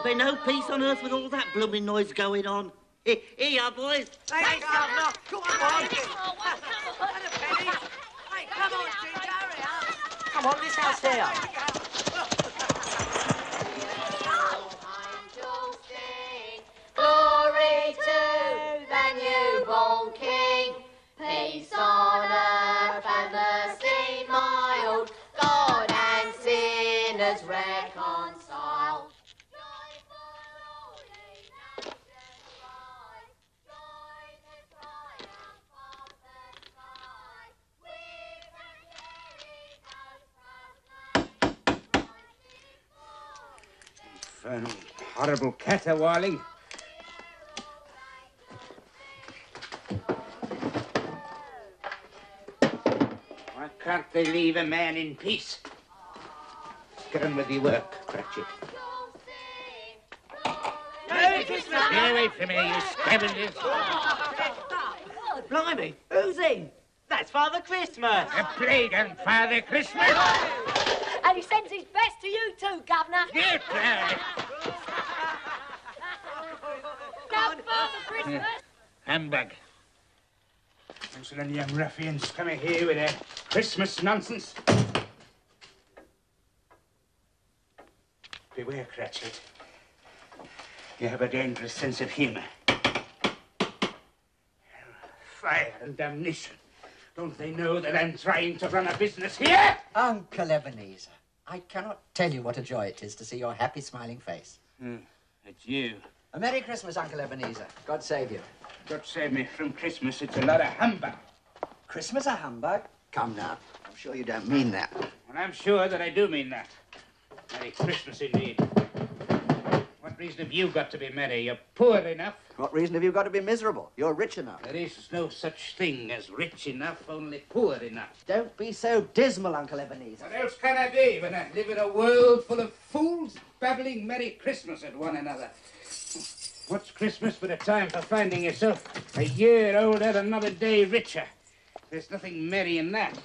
There'll be no peace on earth with all that blooming noise going on. Here you are, boys. Thanks, Governor. Come on. Hey, come on, Ginger, hurry up. Come on, this house here. Glory to the newborn King. Peace on earth and mercy mild. God and sinners reconciled. Infernal, horrible caterwauling. Why can't they leave a man in peace? Get on with your work, Cratchit. Merry Christmas! Get away from me, you scavengers. Blimey, who's he? That's Father Christmas. A plague on Father Christmas. And he sends his best to you too, Governor. Get out. Now, Father Christmas. Humbug. Bunch of them young ruffians coming here with their Christmas nonsense. Beware, Cratchit. You have a dangerous sense of humour. Fire and damnation. Don't they know that I'm trying to run a business here? Uncle Ebenezer, I cannot tell you what a joy it is to see your happy, smiling face. It's you. A Merry Christmas, Uncle Ebenezer. God save you. God save me from Christmas. It's a lot of humbug. Christmas a humbug? Come now. I'm sure you don't mean that. And I'm sure that I do mean that. Merry Christmas indeed. What reason have you got to be merry? You're poor enough. What reason have you got to be miserable? You're rich enough. There is no such thing as rich enough, only poor enough. Don't be so dismal, Uncle Ebenezer. What else can I be when I live in a world full of fools babbling Merry Christmas at one another? What's Christmas but a time for finding yourself a year older, another day richer? There's nothing merry in that.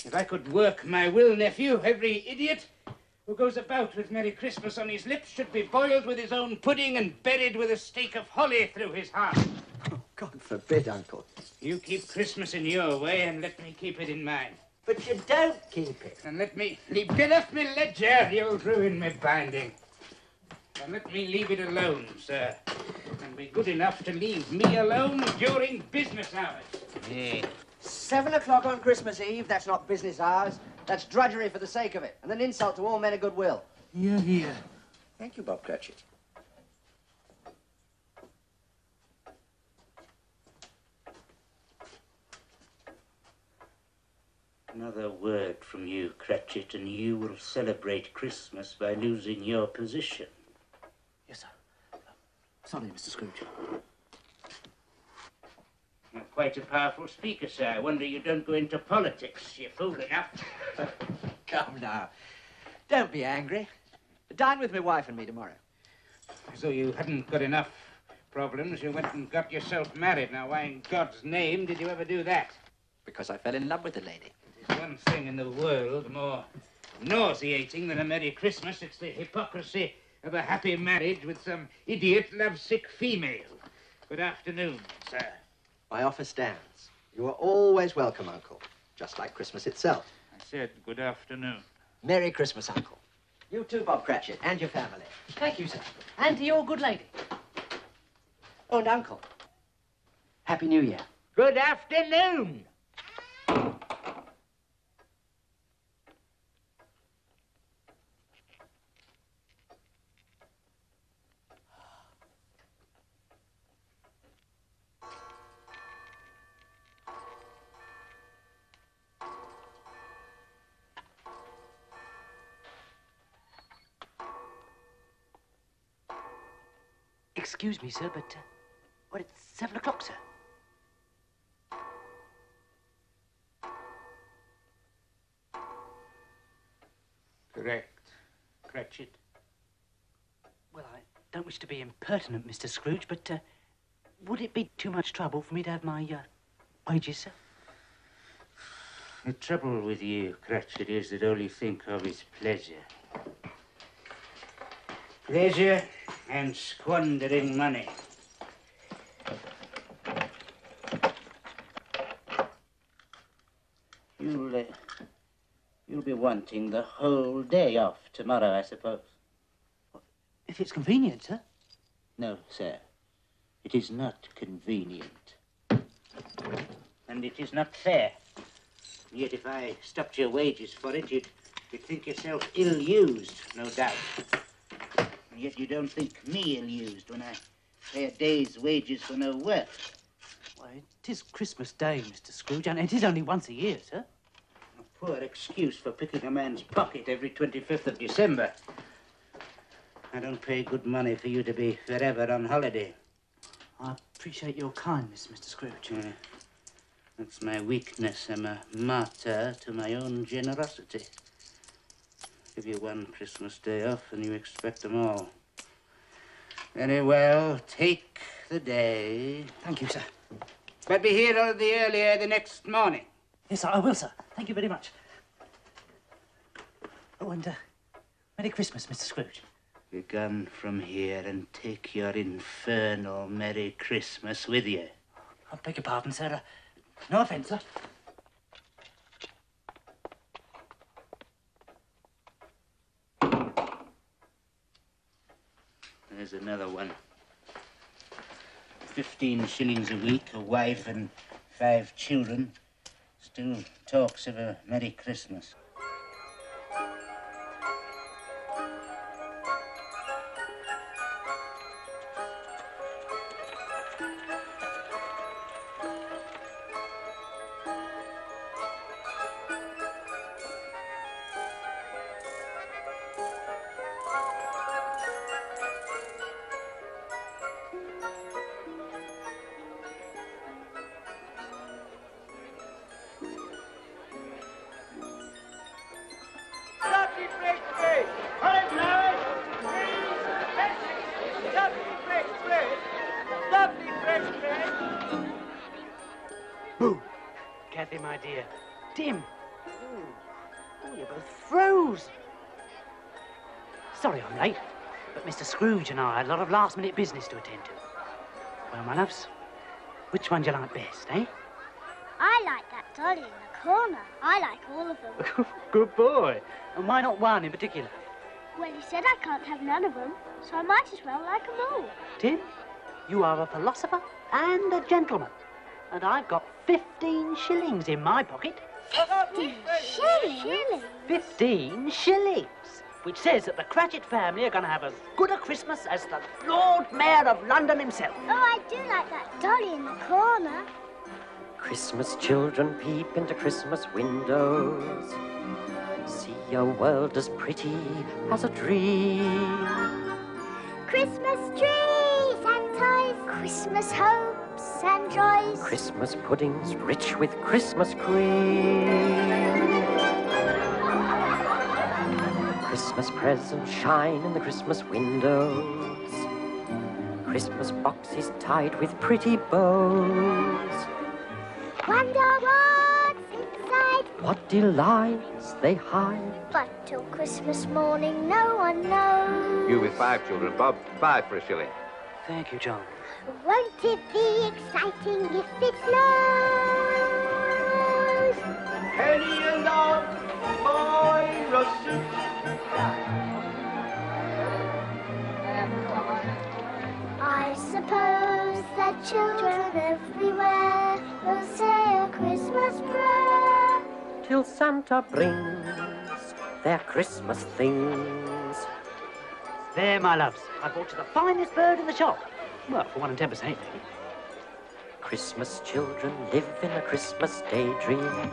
If I could work my will, nephew, every idiot who goes about with Merry Christmas on his lips should be boiled with his own pudding and buried with a stake of holly through his heart. Oh, God forbid, Uncle. You keep Christmas in your way and let me keep it in mine. But you don't keep it. And let me get off me ledger, you'll ruin me binding. And let me leave it alone, sir. And be good enough to leave me alone during business hours. Yeah. 7 o'clock on Christmas Eve, that's not business hours. That's drudgery for the sake of it, and an insult to all men of goodwill. Here. Thank you, Bob Cratchit. Another word from you, Cratchit, and you will celebrate Christmas by losing your position. Yes, sir. Sorry, Mr. Scrooge. You're quite a powerful speaker, sir. I wonder you don't go into politics. You're fool enough. Come now. Don't be angry. Dine with my wife and me tomorrow. As though you hadn't got enough problems, you went and got yourself married. Now, why in God's name did you ever do that? Because I fell in love with the lady. There's one thing in the world more nauseating than a Merry Christmas. It's the hypocrisy of a happy marriage with some idiot lovesick female. Good afternoon, sir. My offer stands. You are always welcome, Uncle. Just like Christmas itself. I said good afternoon. Merry Christmas, Uncle. You too, Bob Cratchit, and your family. Thank you, sir. And to your good lady. Oh, and Uncle. Happy New Year. Good afternoon. Excuse me, sir, but, well, it's 7 o'clock, sir. Correct, Cratchit. Well, I don't wish to be impertinent, Mr. Scrooge, but, would it be too much trouble for me to have my, wages, sir? The trouble with you, Cratchit, is that all you think of is pleasure. Pleasure and squandering money. You'll be wanting the whole day off tomorrow, I suppose. If it's convenient, sir. No, sir. It is not convenient. And it is not fair. Yet if I stopped your wages for it, you'd think yourself ill-used, no doubt. And yet you don't think me ill-used when I pay a day's wages for no work. Why, it is Christmas Day, Mr. Scrooge, and it is only once a year, sir. A poor excuse for picking a man's pocket every 25th of December. I don't pay good money for you to be forever on holiday. I appreciate your kindness, Mr. Scrooge. That's my weakness. I'm a martyr to my own generosity. Give you one Christmas day off and you expect them all. Very well, take the day. Thank you, sir. But be here all the earlier the next morning. Yes, sir, I will, sir. Thank you very much. Oh, and Merry Christmas, Mr. Scrooge. Be gone from here and take your infernal Merry Christmas with you. I beg your pardon, sir. No offence, sir. There's another one. 15 shillings a week, a wife and 5 children. Still talks of a Merry Christmas. Kathy, my dear. Tim. Oh, you're both froze. Sorry I'm late, but Mr. Scrooge and I had a lot of last-minute business to attend to. Well, my loves, which one do you like best, eh? I like that dolly in the corner. I like all of them. Good boy. And why not one in particular? Well, he said I can't have none of them, so I might as well like them all. Tim, you are a philosopher and a gentleman. And I've got 15 shillings in my pocket. 15 shillings? 15 shillings. Which says that the Cratchit family are going to have as good a Christmas as the Lord Mayor of London himself. Oh, I do like that dolly in the corner. Christmas children peep into Christmas windows. See a world as pretty as a dream. Christmas trees and toys. Christmas hopes and joys. Christmas puddings rich with Christmas cream. Christmas presents shine in the Christmas windows. Christmas boxes tied with pretty bows. Wonder what's inside. What delights they hide. But till Christmas morning, no one knows. You with 5 children, Bob. 5 for a shilling. Thank you, John. Won't it be exciting if it snows? Penny and off, boy, Russell. I suppose that children everywhere will say a Christmas prayer. Till Santa brings their Christmas things. There, my loves. I bought you the finest bird in the shop. Well, for 1 and 10%, maybe. Christmas children live in a Christmas daydream,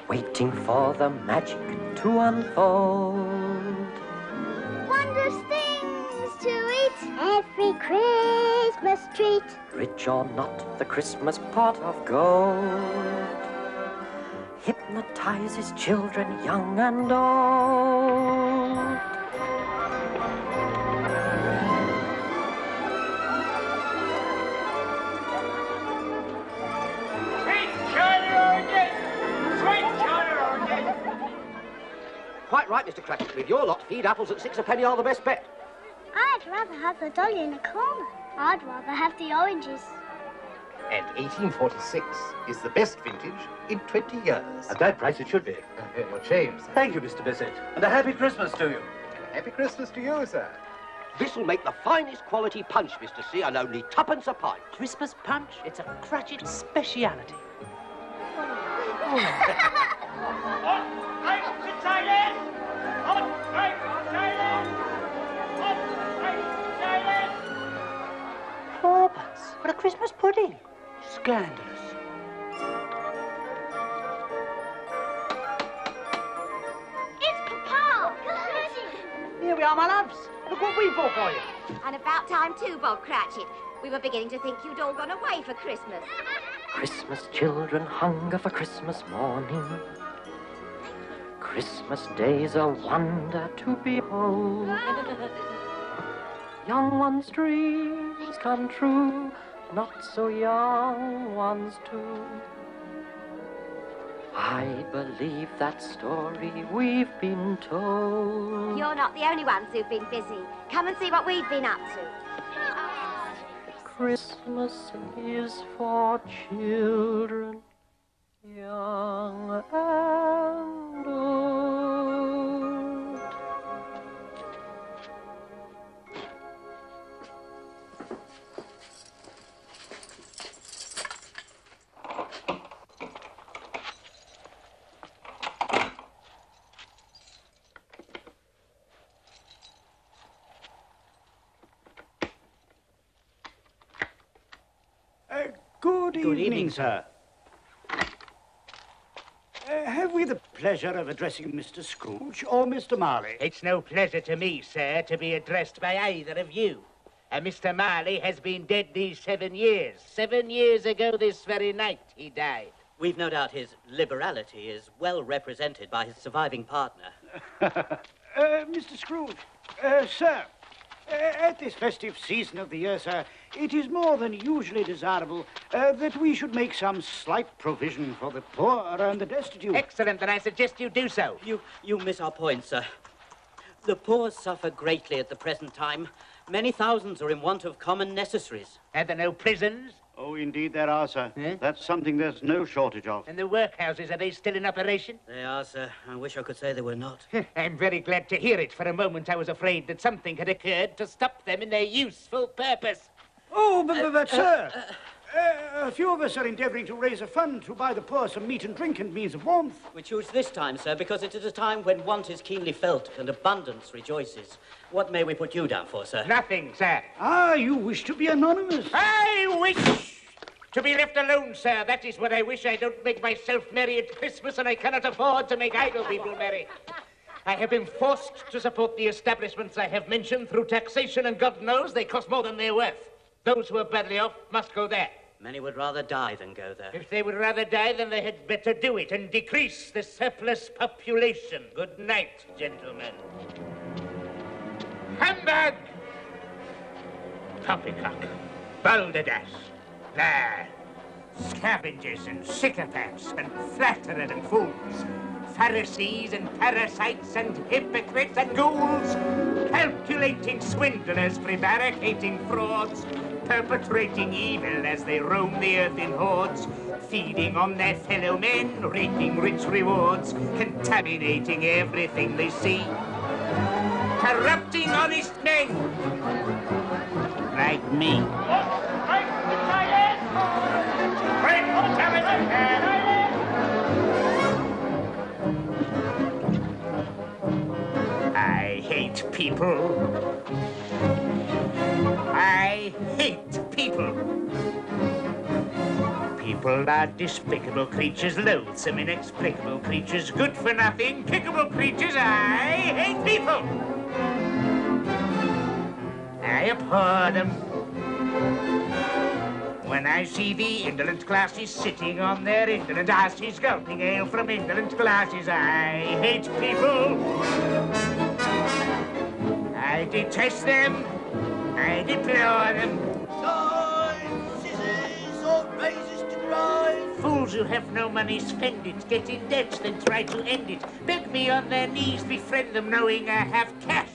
waiting for the magic to unfold. Wondrous things to eat. Every Christmas treat. Rich or not, the Christmas pot of gold hypnotizes children young and old. Quite right, Mr. Mr. Cratchit. With your lot, feed apples at 6 a penny are the best bet. I'd rather have the dolly in the corner. I'd rather have the oranges. And 1846 is the best vintage in 20 years. At that price it should be. Your change, sir. Thank you, Mr. Bissett. And a happy Christmas to you. Happy Christmas to you, sir. This'll make the finest quality punch, Mr. C, and only twopence a pint. Christmas punch? It's a Cratchit speciality. Fourpence for a Christmas pudding. Scandalous. It's Papa! Here we are, my loves. Look what we bought for you. And about time too, Bob Cratchit. We were beginning to think you'd all gone away for Christmas. Christmas children hunger for Christmas morning. Christmas day's a wonder to behold. Young ones' dreams come true, not so young ones too. I believe that story we've been told. You're not the only ones who've been busy. Come and see what we've been up to. Christmas is for children, young and old. Good evening, sir. Have we the pleasure of addressing Mr. Scrooge or Mr. Marley? It's no pleasure to me, sir, to be addressed by either of you. Mr. Marley has been dead these 7 years. 7 years ago this very night he died. We've no doubt his liberality is well represented by his surviving partner. Mr. Scrooge, sir, at this festive season of the year, sir, it is more than usually desirable that we should make some slight provision for the poor and the destitute. Excellent, then I suggest you do so. You miss our point, sir. The poor suffer greatly at the present time. Many thousands are in want of common necessaries. Are there no prisons? Oh, indeed there are, sir. That's something there's no shortage of. And the workhouses, are they still in operation? They are, sir. I wish I could say they were not. I'm very glad to hear it. For a moment I was afraid that something had occurred to stop them in their useful purpose. Oh, but sir, a few of us are endeavouring to raise a fund to buy the poor some meat and drink and means of warmth. We choose this time, sir, because it is a time when want is keenly felt and abundance rejoices. What may we put you down for, sir? Nothing, sir. Ah, you wish to be anonymous. I wish to be left alone, sir. That is what I wish. I don't make myself merry at Christmas, and I cannot afford to make idle people merry. I have been forced to support the establishments I have mentioned through taxation, and God knows they cost more than they're worth. Those who are badly off must go there. Many would rather die than go there. If they would rather die, then they had better do it and decrease the surplus population. Good night, gentlemen. Humbug! Poppycock, balderdash, liar, scavengers and sycophants and flatterers and fools, Pharisees and parasites and hypocrites and ghouls, calculating swindlers, prevaricating frauds, perpetrating evil as they roam the earth in hordes, feeding on their fellow men, reaping rich rewards, contaminating everything they see, corrupting honest men like me. I hate people. I hate people. People are despicable creatures, loathsome, inexplicable creatures, good for nothing, kickable creatures. I hate people. I abhor them. When I see the indolent classes sitting on their indolent asses, gulping ale from indolent glasses, I hate people. I detest them. I deplore them. Time, scissors, or razors to grind. Fools Those who have no money spend it, get in debt, then try to end it. Beg me on their knees, befriend them, knowing I have cash.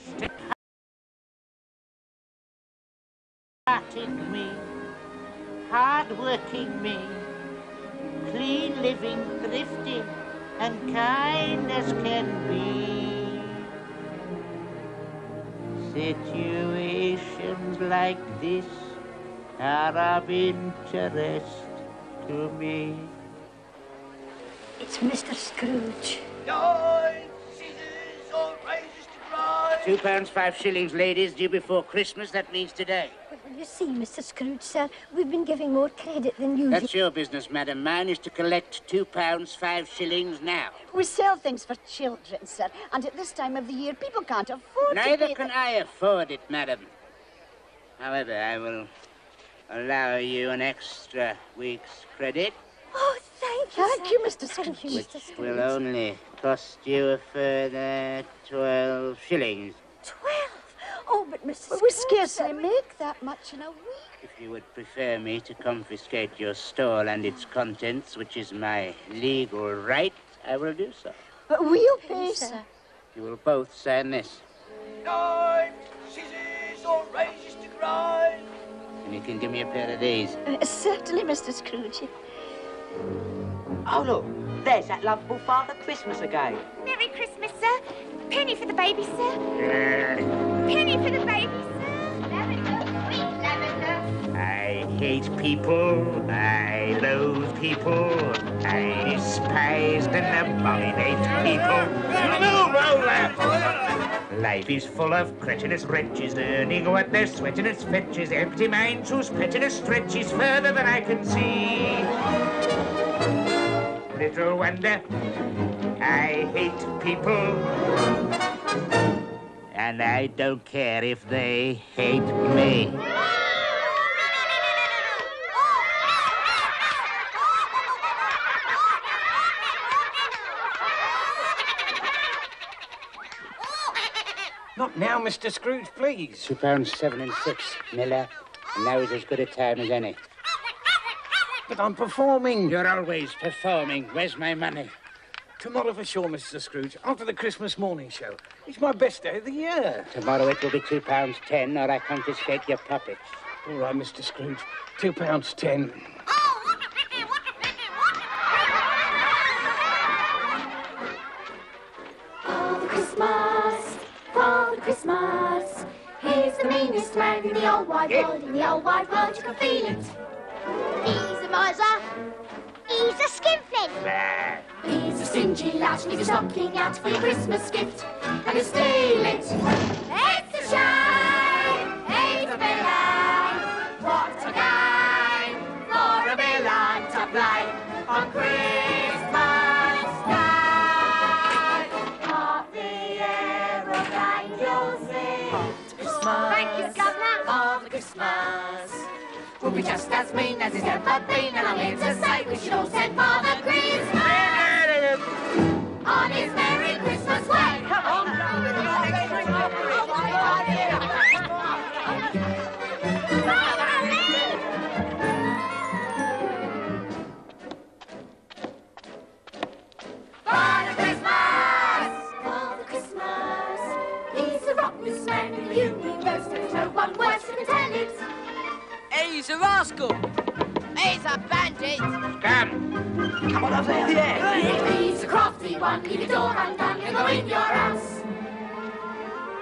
Hearted me, hard-working me, clean living, thrifty, and kind as can be. Situations like this are of interest to me. It's Mr. Scrooge. £2 5 shillings, ladies, due before Christmas. That means today. Well, you see, Mr. Scrooge, sir, we've been giving more credit than usual. That's your business, madam. Mine is to collect £2 5 shillings now. We sell things for children, sir, and at this time of the year, people can't afford Neither to pay can I afford it, madam. However, I will allow you an extra week's credit. Oh, thank you, Thank you, Mr. Scrooge. Which will only cost you a further 12 shillings. 12? Oh, but Mr. Well, we Scrooge, scarcely make that much in a week. If you would prefer me to confiscate your stall and its contents, which is my legal right, I will do so. But we'll pay, sir. You will both sign this. Knives, scissors, or razors to grind. And you can give me a pair of these. Certainly, Mr. Scrooge. Oh, look, there's that lovable Father Christmas again. Merry Christmas, sir. Penny for the baby, sir. Penny for the baby, sir. Lavender, sweet lavender. I hate people. I loathe people. I despise and abominate people. Life is full of cretinous wretches, earning what they're sweating as fetches, empty minds whose pettiness stretches further than I can see. Little wonder I hate people, and I don't care if they hate me. Not now, Mr. Scrooge, please. £2 7 and 6, Miller, and now is as good a time as any. But I'm performing. You're always performing. Where's my money? Tomorrow for sure, Mr. Scrooge, after the Christmas morning show. It's my best day of the year. Tomorrow it will be £2 10, or I confiscate your puppets. All right, Mr. Scrooge, £2 10. Father Christmas, Father Christmas, he's the meanest man in the old wide world. In the old wide world, you can feel it. He's a miser. He's a skinflint. He's a stingy lass, leave your stocking out for your Christmas gift, and he'll steal it. It's a shame, it's a villain. What a game for a villain to play on Christmas Day. Hark the aeroplane you'll see. Christmas, Thank you, Governor. Father Christmas will be just as mean as he's ever been, and I'm here to say we should all send Father Christmas on his Merry Christmas way. Come on. Father Christmas! Father Christmas! He's the rottenest man in the universe. There's no one worse who can tell it. He's a rascal. He's a bandit. Come. Come on up there. Yeah. He's a crafty one. Leave your door undone and go in your house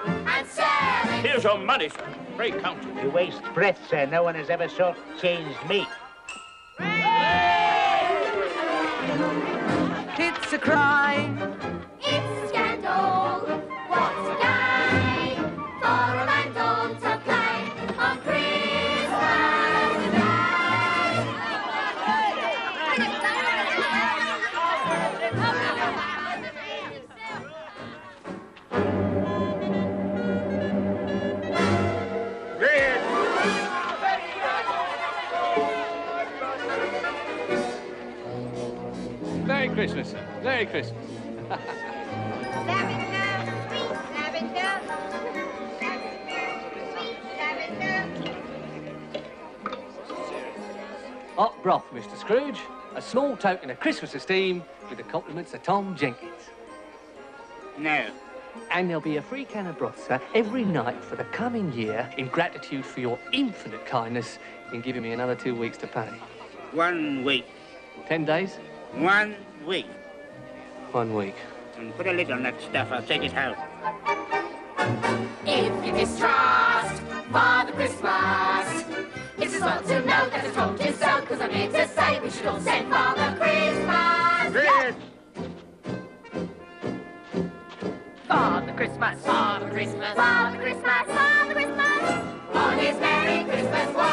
and sell it. Here's your money, sir. Pray count it. You waste breath, sir. No one has ever short-changed me. It's a crime. It's a scandal. What's a game for a man to play on Christmas Day? Merry Christmas, sir. Merry Christmas. Lavender, sweet lavender. Sweet lavender. Hot broth, Mr. Scrooge. A small token of Christmas esteem with the compliments of Tom Jenkins. No. And there'll be a free can of broth, sir, every night for the coming year in gratitude for your infinite kindness in giving me another 2 weeks to pay. 1 week. 10 days? 1 week. 1 week. And put a lid on that stuff. I'll take it home. If you distrust Father Christmas, it's as well to know that I told you so, because I'm here to say we should all send Father Christmas. Yes. Father Christmas, Father Christmas, Father Christmas, Father Christmas, on his Merry Christmas way.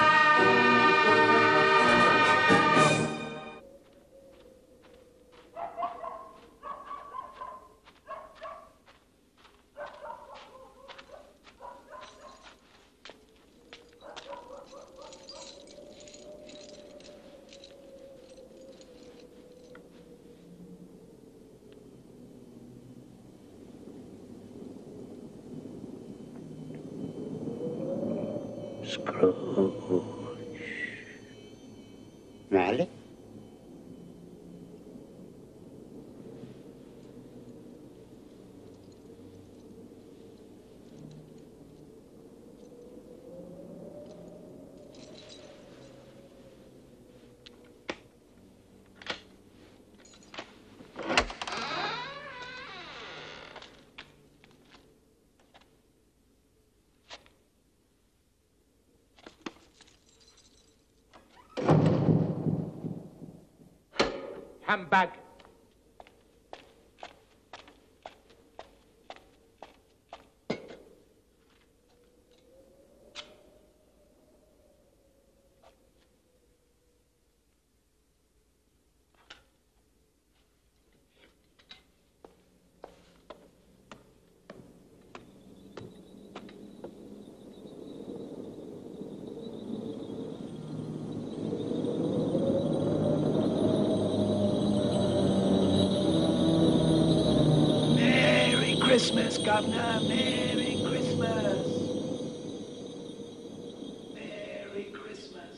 Scrooge. Vale. Humbug. Christmas, Governor. Merry Christmas. Merry Christmas.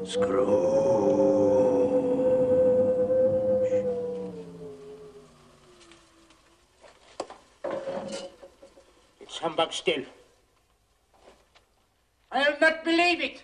Scrooge. It's humbug still. I'll not believe it.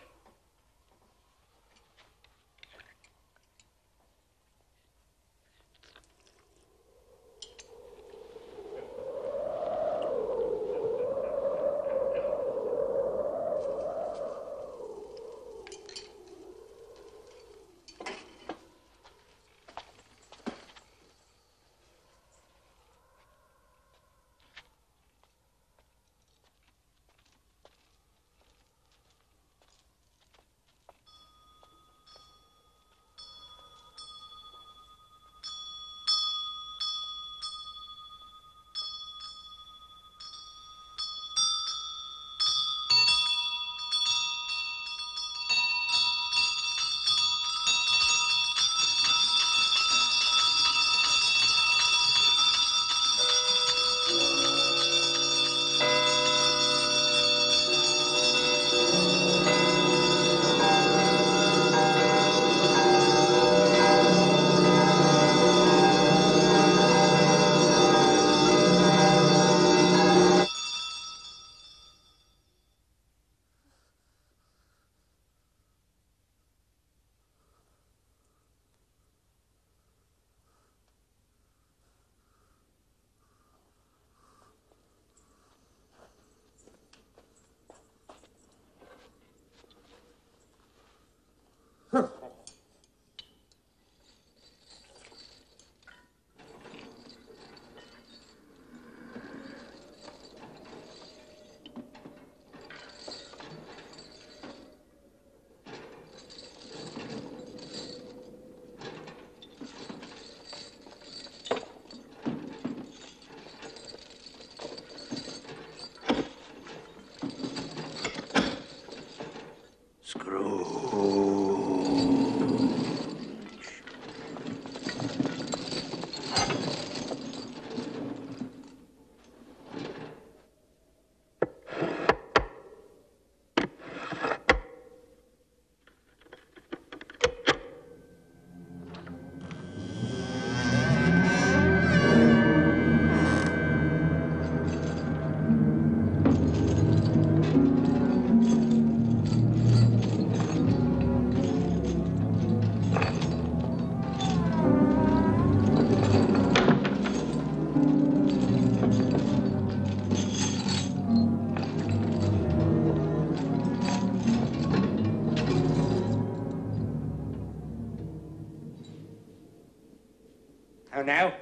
now.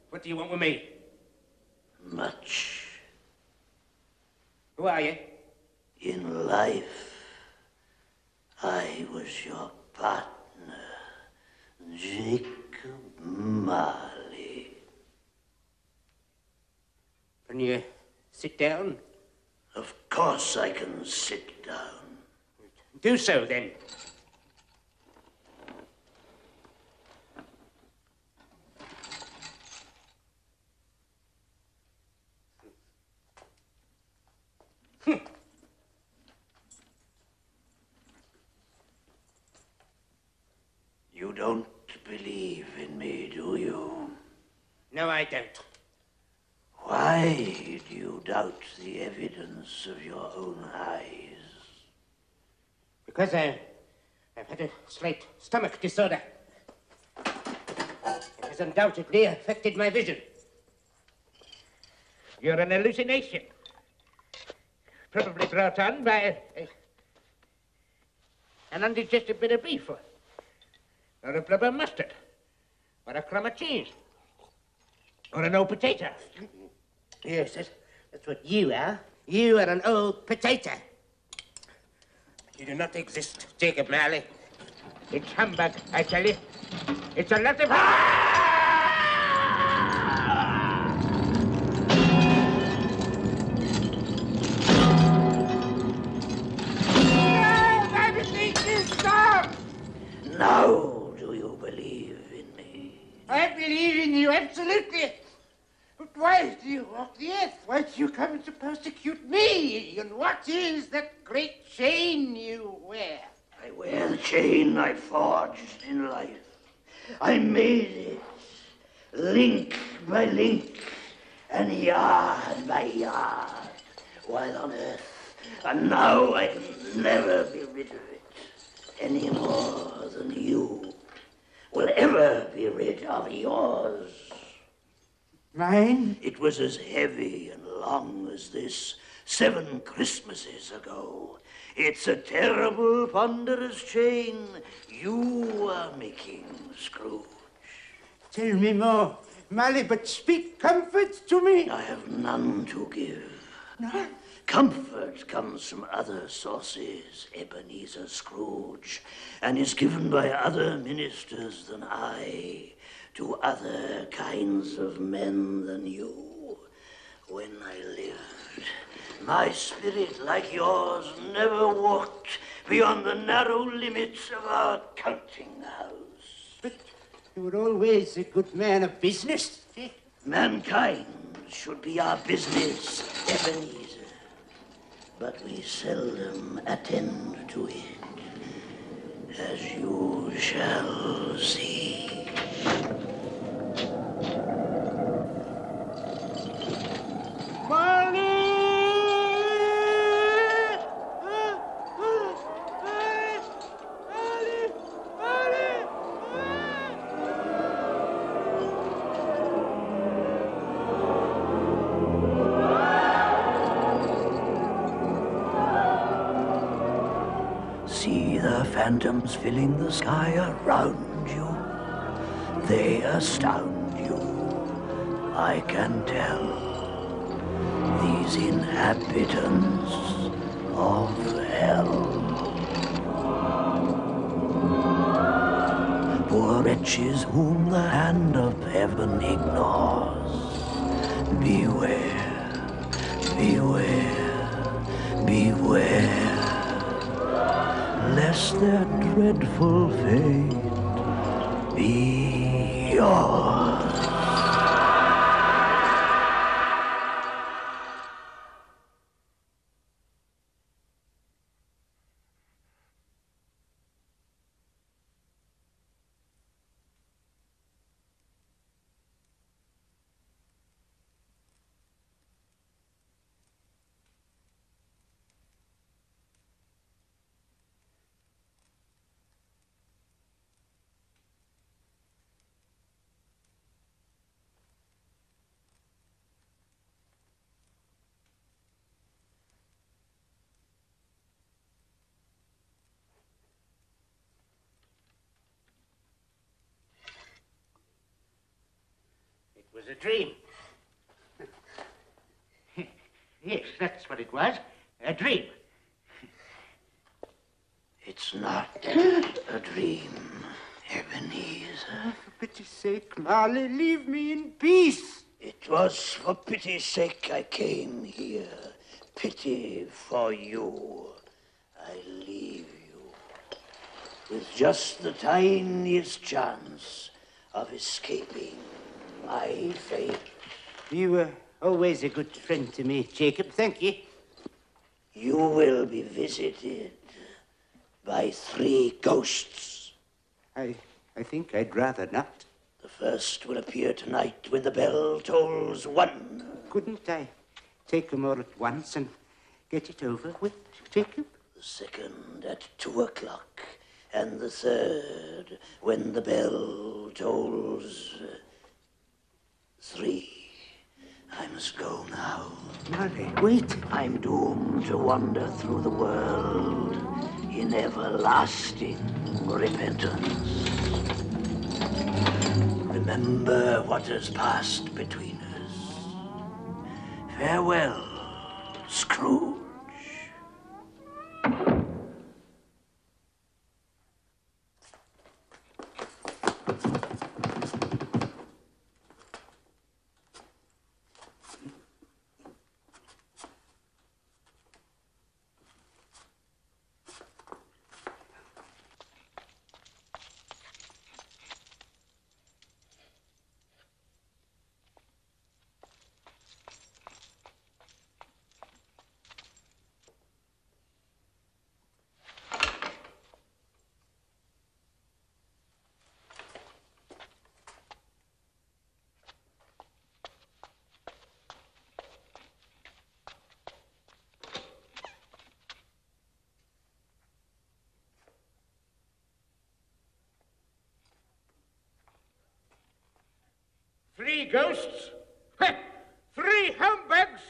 What do you want with me? Much. Who are you? In life, I was your partner, Jacob Marley. Can you sit down? Of course I can sit down. Do so, then. You don't believe in me, do you? No, I don't. Why do you doubt the evidence of your own eyes? Because I've had a slight stomach disorder. It has undoubtedly affected my vision. You're an hallucination. Probably brought on by an undigested bit of beef, or a blubber mustard, or a crumb of cheese, or an old potato. Yes, that's what you are. You are an old potato. You do not exist, Jacob Marley. It's humbug, I tell you. It's a lot of... Now do you believe in me? I believe in you, absolutely. But why do you walk the earth? Why do you come to persecute me? And what is that great chain you wear? I wear the chain I forged in life. I made it, link by link, and yard by yard, while on earth. And now I can never be rid of it, any more than you will ever be rid of yours. Mine? It was as heavy and long as this 7 Christmases ago. It's a terrible, ponderous chain you are making, Scrooge. Tell me more, Marley, but speak comfort to me. I have none to give. No? Comfort comes from other sources, Ebenezer Scrooge, and is given by other ministers than I to other kinds of men than you. When I lived, my spirit, like yours, never walked beyond the narrow limits of our counting house. But you were always a good man of business. Mankind should be our business, Ebenezer. But we seldom attend to it, as you shall see. See the phantoms filling the sky around you. They astound you, I can tell. These inhabitants of hell. Poor wretches whom the hand of heaven ignores. Beware, beware, beware, lest their dreadful fate be yours. was a dream. Yes, that's what it was. A dream. It's not a dream, Ebenezer. For pity's sake, Marley, leave me in peace. It was for pity's sake I came here. Pity for you. I leave you with just the tiniest chance of escaping my fate. You were always a good friend to me, Jacob. Thank you. You will be visited by 3 ghosts. I think I'd rather not. The first will appear tonight when the bell tolls 1. Couldn't I take them all at once and get it over with, Jacob? The second at 2 o'clock, and the third when the bell tolls 3. I must go now. Marley, wait. I'm doomed to wander through the world in everlasting repentance. Remember what has passed between us. Farewell, Scrooge. Three ghosts? 3 humbugs?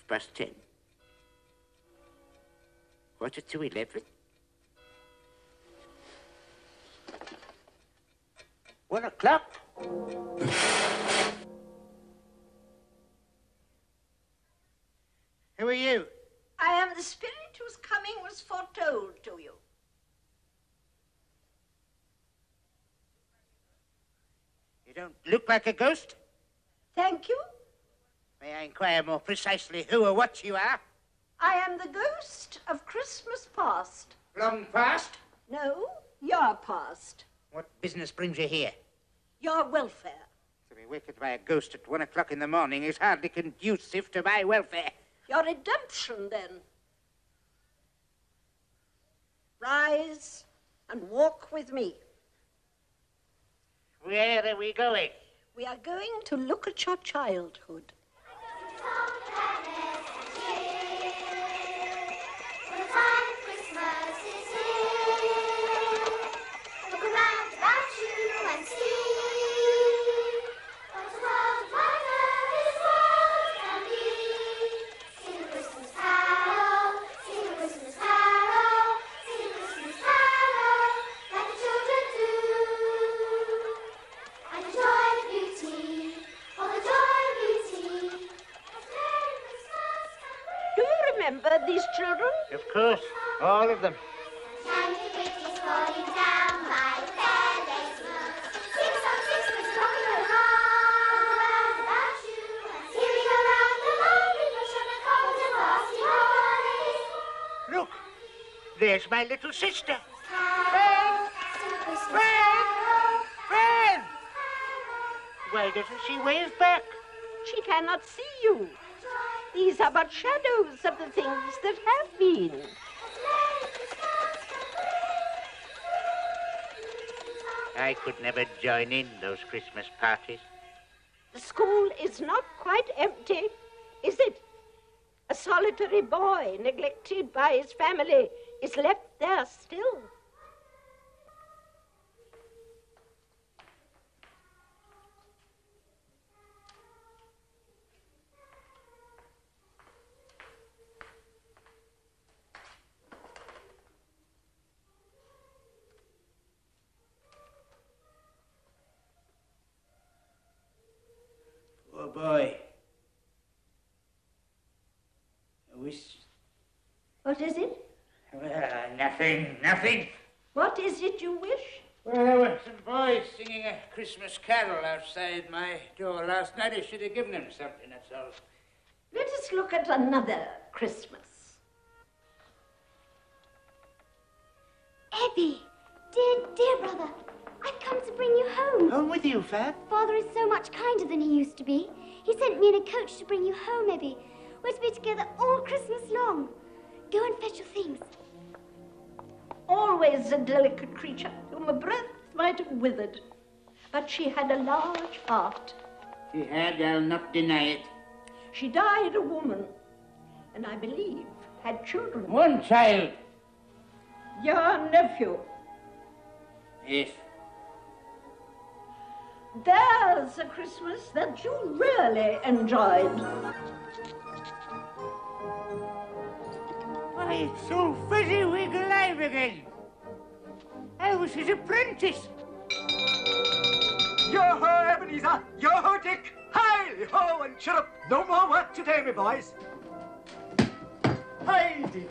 Past 10. 11:15. 1 o'clock. Who are you? I am the spirit whose coming was foretold to you. You don't look like a ghost. Thank you. May I inquire more precisely who or what you are? I am the ghost of Christmas past. Long past? No, your past. What business brings you here? Your welfare. To be wakened by a ghost at 1 o'clock in the morning is hardly conducive to my welfare. Your redemption, then. Rise and walk with me. Where are we going? We are going to look at your childhood. Joy, beauty, remember these children? Of course, all of them. Look, there's my little sister. Fran! Fran! Fran! Why doesn't she wave back? She cannot see you. These are but shadows of the things that have been. I could never join in those Christmas parties. The school is not quite empty, is it? A solitary boy, neglected by his family, is left there still. Poor boy. I wish... What is it? Well, nothing. What is it you wish? Well, there were some boys singing a Christmas carol outside my door last night. I should have given them something, that's all. Let us look at another Christmas. Ebbie, dear brother, I've come to bring you home. Home with you, Fab? Father is so much kinder than he used to be. He sent me in a coach to bring you home, Ebbie. We're to be together all Christmas long. Go and fetch your things. Always a delicate creature whom a breath might have withered. But she had a large heart. She had, I'll not deny it. She died a woman, and I believe had children. One child. Your nephew. Yes. There's a Christmas that you really enjoyed. Why, it's old Fezziwig alive again. I was his apprentice. Yo-ho, Ebenezer! Yo-ho, Dick! Hi-ho, and chirrup! No more work today, me boys.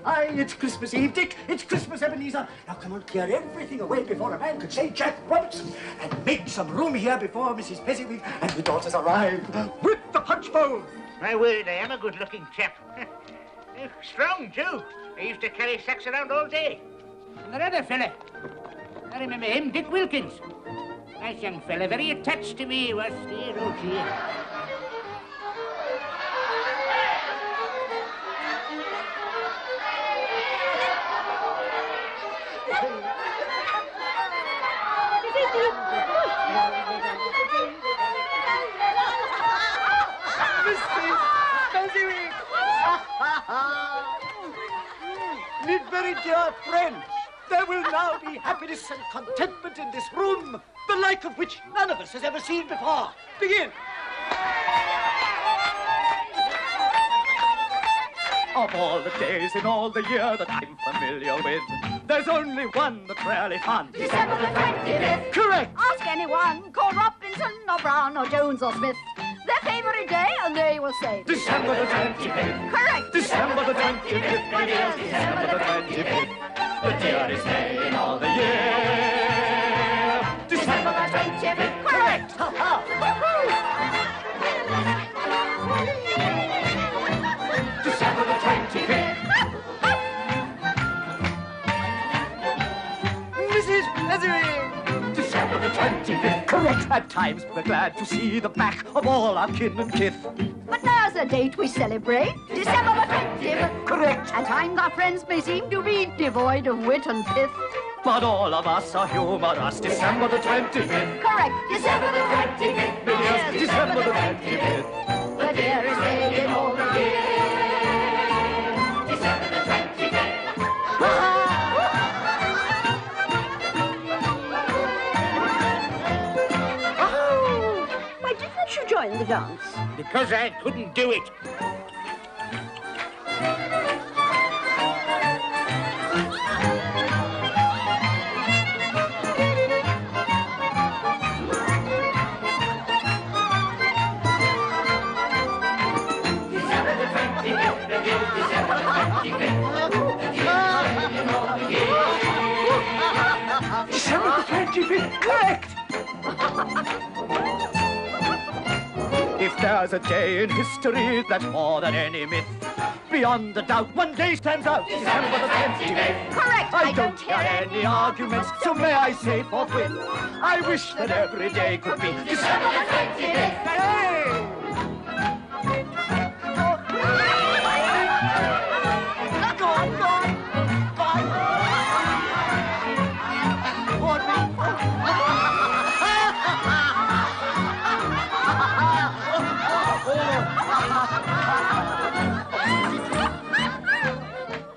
Hi, it's Christmas Eve, Dick. It's Christmas, Ebenezer. Now, come on, clear everything away before a man could say Jack Robinson, and make some room here before Mrs. Fezziwig and the daughters arrive with the punch bowl. My word, I am a good-looking chap. Strong, too. I used to carry sacks around all day. And that other fella, I remember him, Dick Wilkins. Nice young fella, very attached to me, was dear, oh dear. Me very dear friends, there will now be happiness and contentment in this room, the like of which none of us has ever seen before. Begin. Of all the days in all the year that I'm familiar with, there's only one that's rarely fun. December the 25th. Correct. Ask anyone, call Robinson or Brown or Jones or Smith, their favourite day, and they will say December the 25th. Correct. December the 25th, my dears, December the 25th. The dearest day in all the year. December the 25th. Correct. Ha ha. December the 25th. Mrs. Fezziwig. December the 25th. Correct. At times we're glad to see the back of all our kin and kith. But there's a date we celebrate, December the 25th. Correct. At times our friends may seem to be devoid of wit and pith. But all of us are humorous. December the 25th. Correct. December the 25th. Yes, December the 25th. The dearest day in all the year. December the 25th. Why didn't you join the dance? Because I couldn't do it. December the 25th. December the 25th, correct! If there's a day in history that's more than any myth, beyond a doubt, one day stands out, December the 25th. Correct! I don't hear any arguments, so may I say forthwith, I wish that every day could be December the 25th. Hey! Go on, go on. Go on.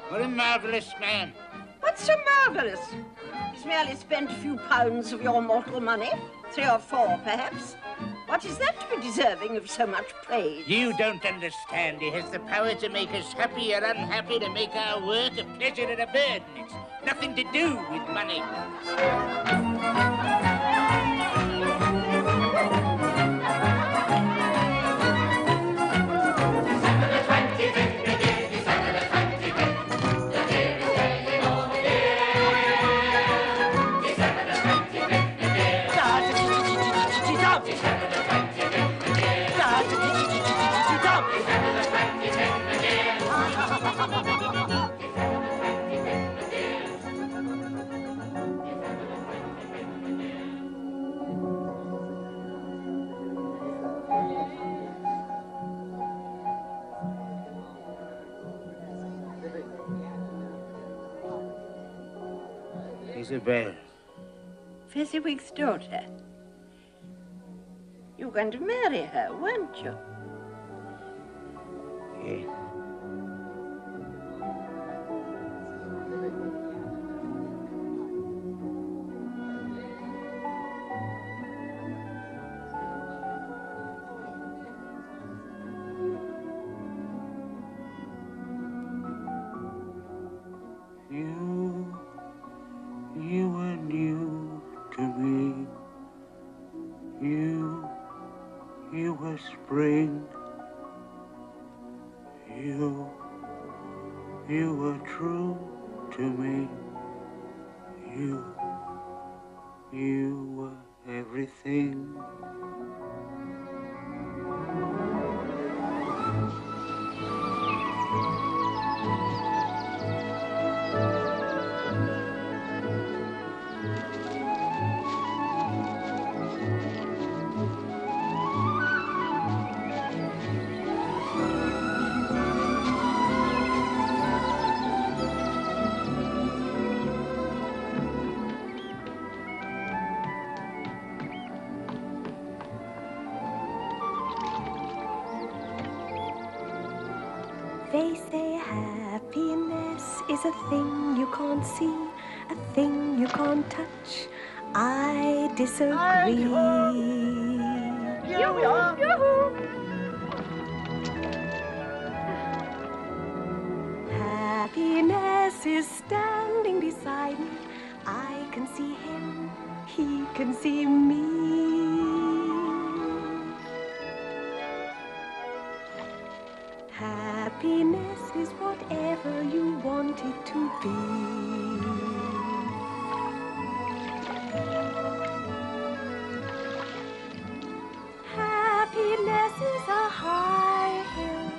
What a marvellous man. What's so marvellous? He's merely spent a few pounds of your mortal money. 3 or 4, perhaps. What is that to be deserving of so much praise? You don't understand. He has the power to make us happy or unhappy, to make our work a pleasure and a burden. It's nothing to do with money. Isabel. Fezziwig's daughter. You were going to marry her, weren't you? Yes. You were new to me. You were spring. You were true to me. You were everything. They say happiness is a thing you can't see, a thing you can't touch. I disagree. Happiness is standing beside me. I can see him, he can see me. Happiness is whatever you want it to be. Happiness is a high hill.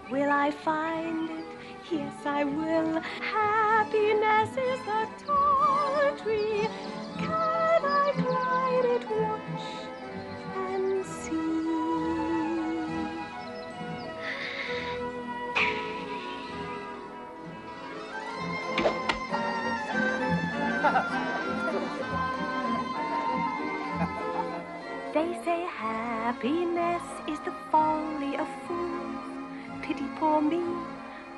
Will I find it? Yes, I will. Happiness is a tall tree. Can I climb it? Watch and see. They say happiness is the folly of fools. Pity poor me,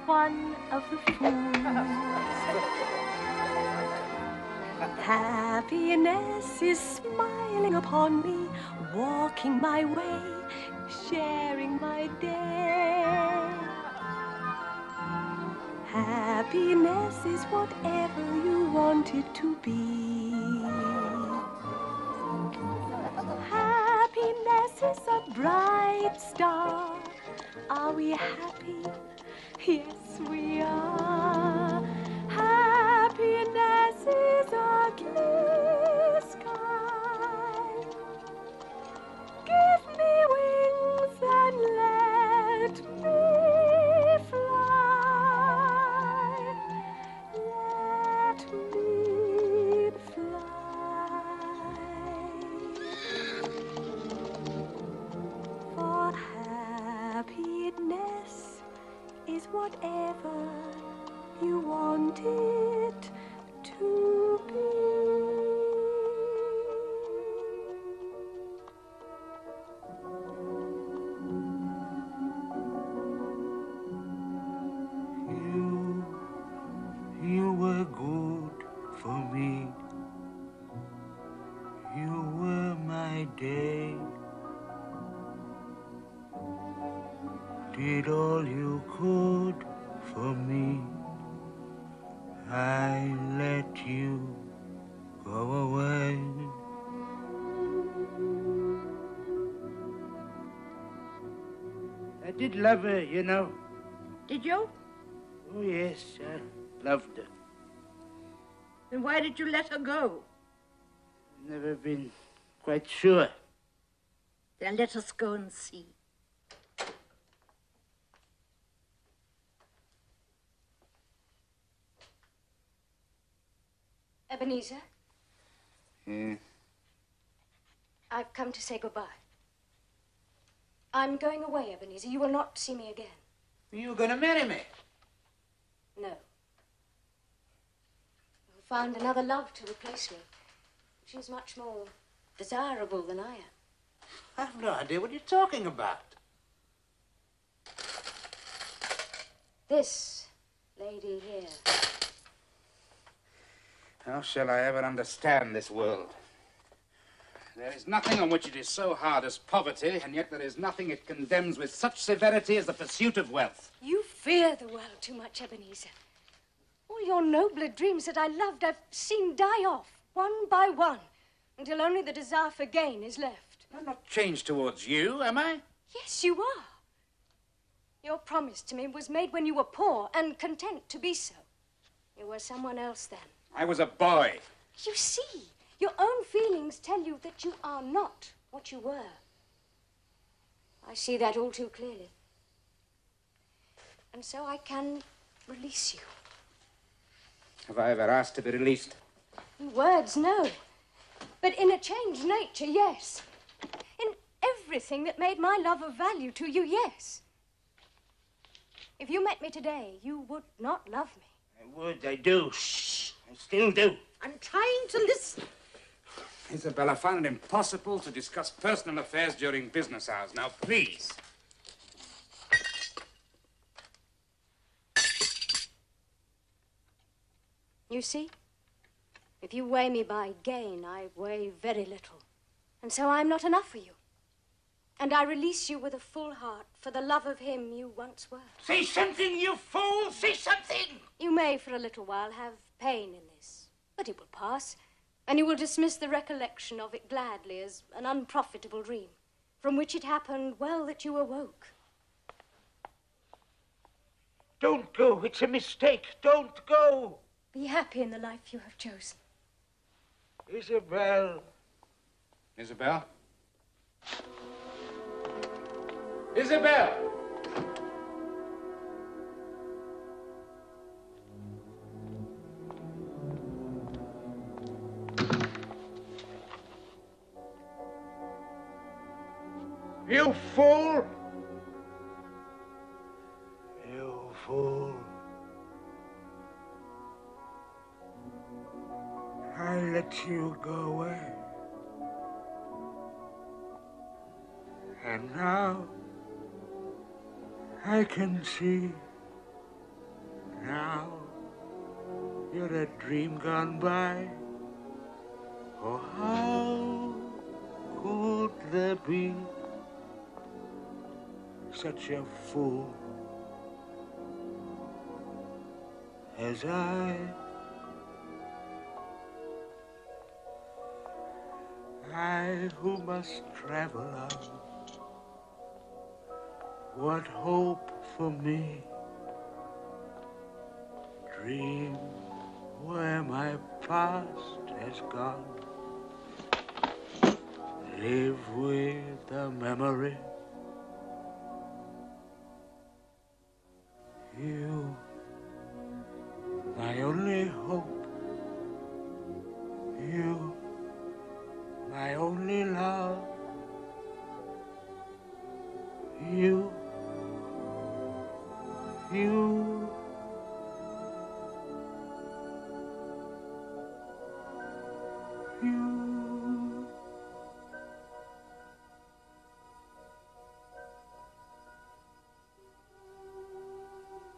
one of the fools. Happiness is smiling upon me, walking my way, sharing my day. Happiness is whatever you want it to be. Happiness is a bright star. Are we happy? Yes, we are. Happiness is a clear sky. Give me wings and let me fly. Let me fly. For happiness is whatever you want it to be. You were good for me. You were my day. Did all you could for me. I let you go away. I did love her, you know. Did you? Oh, yes, I loved her. Then why did you let her go? Never been quite sure. Then let us go and see. Ebenezer, Yeah. I've come to say goodbye. I'm going away, Ebenezer. You will not see me again. You going to marry me? No. You'll find another love to replace me. She's much more desirable than I am. I have no idea what you're talking about. This lady here. How shall I ever understand this world? There is nothing on which it is so hard as poverty, and yet there is nothing it condemns with such severity as the pursuit of wealth. You fear the world too much, Ebenezer. All your nobler dreams that I loved, I've seen die off, one by one, until only the desire for gain is left. I'm not changed towards you, am I? Yes, you are. Your promise to me was made when you were poor and content to be so. You were someone else then. I was a boy. You see, your own feelings tell you that you are not what you were. I see that all too clearly. And so I can release you. Have I ever asked to be released? In words, no. But in a changed nature, yes. In everything that made my love of value to you, yes. If you met me today, you would not love me. I would, I do. Shh, I still do. I'm trying to listen. Isabel, I find it impossible to discuss personal affairs during business hours. Now, please. You see? If you weigh me by gain, I weigh very little. And so I'm not enough for you. And I release you with a full heart for the love of him you once were. Say something, you fool! Say something! You may for a little while have pain in this, but it will pass, and you will dismiss the recollection of it gladly as an unprofitable dream, from which it happened well that you awoke. Don't go. It's a mistake. Don't go. Be happy in the life you have chosen. Isabel. Isabel? Isabel! You fool! You fool. I let you go away. And now I can see. Now you're a dream gone by. Oh, how could there be such a fool as I who must travel on, what hope for me dream where my past has gone. Live with the memory. You, my only hope. You, my only love. You.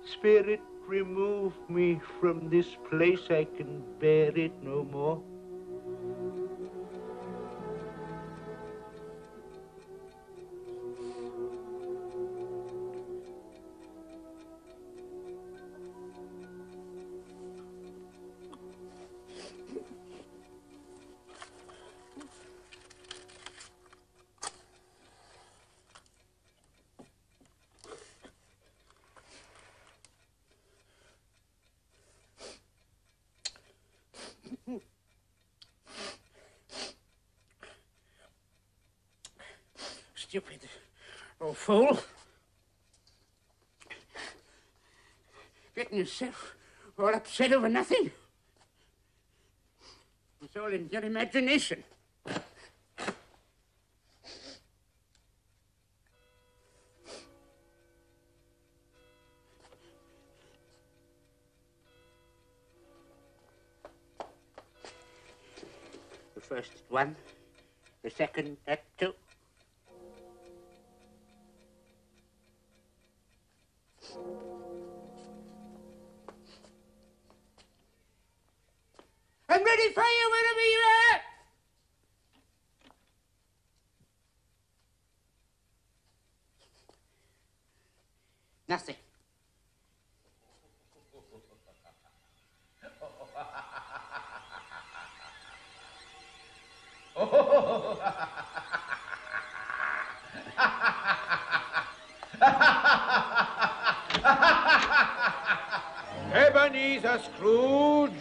Spirit, remove me from this place. I can bear it no more. Stupid old fool. Getting yourself all upset over nothing. It's all in your imagination. The first one, the second, that two. I'm ready for you whenever you are. Nothing. Ebenezer Scrooge.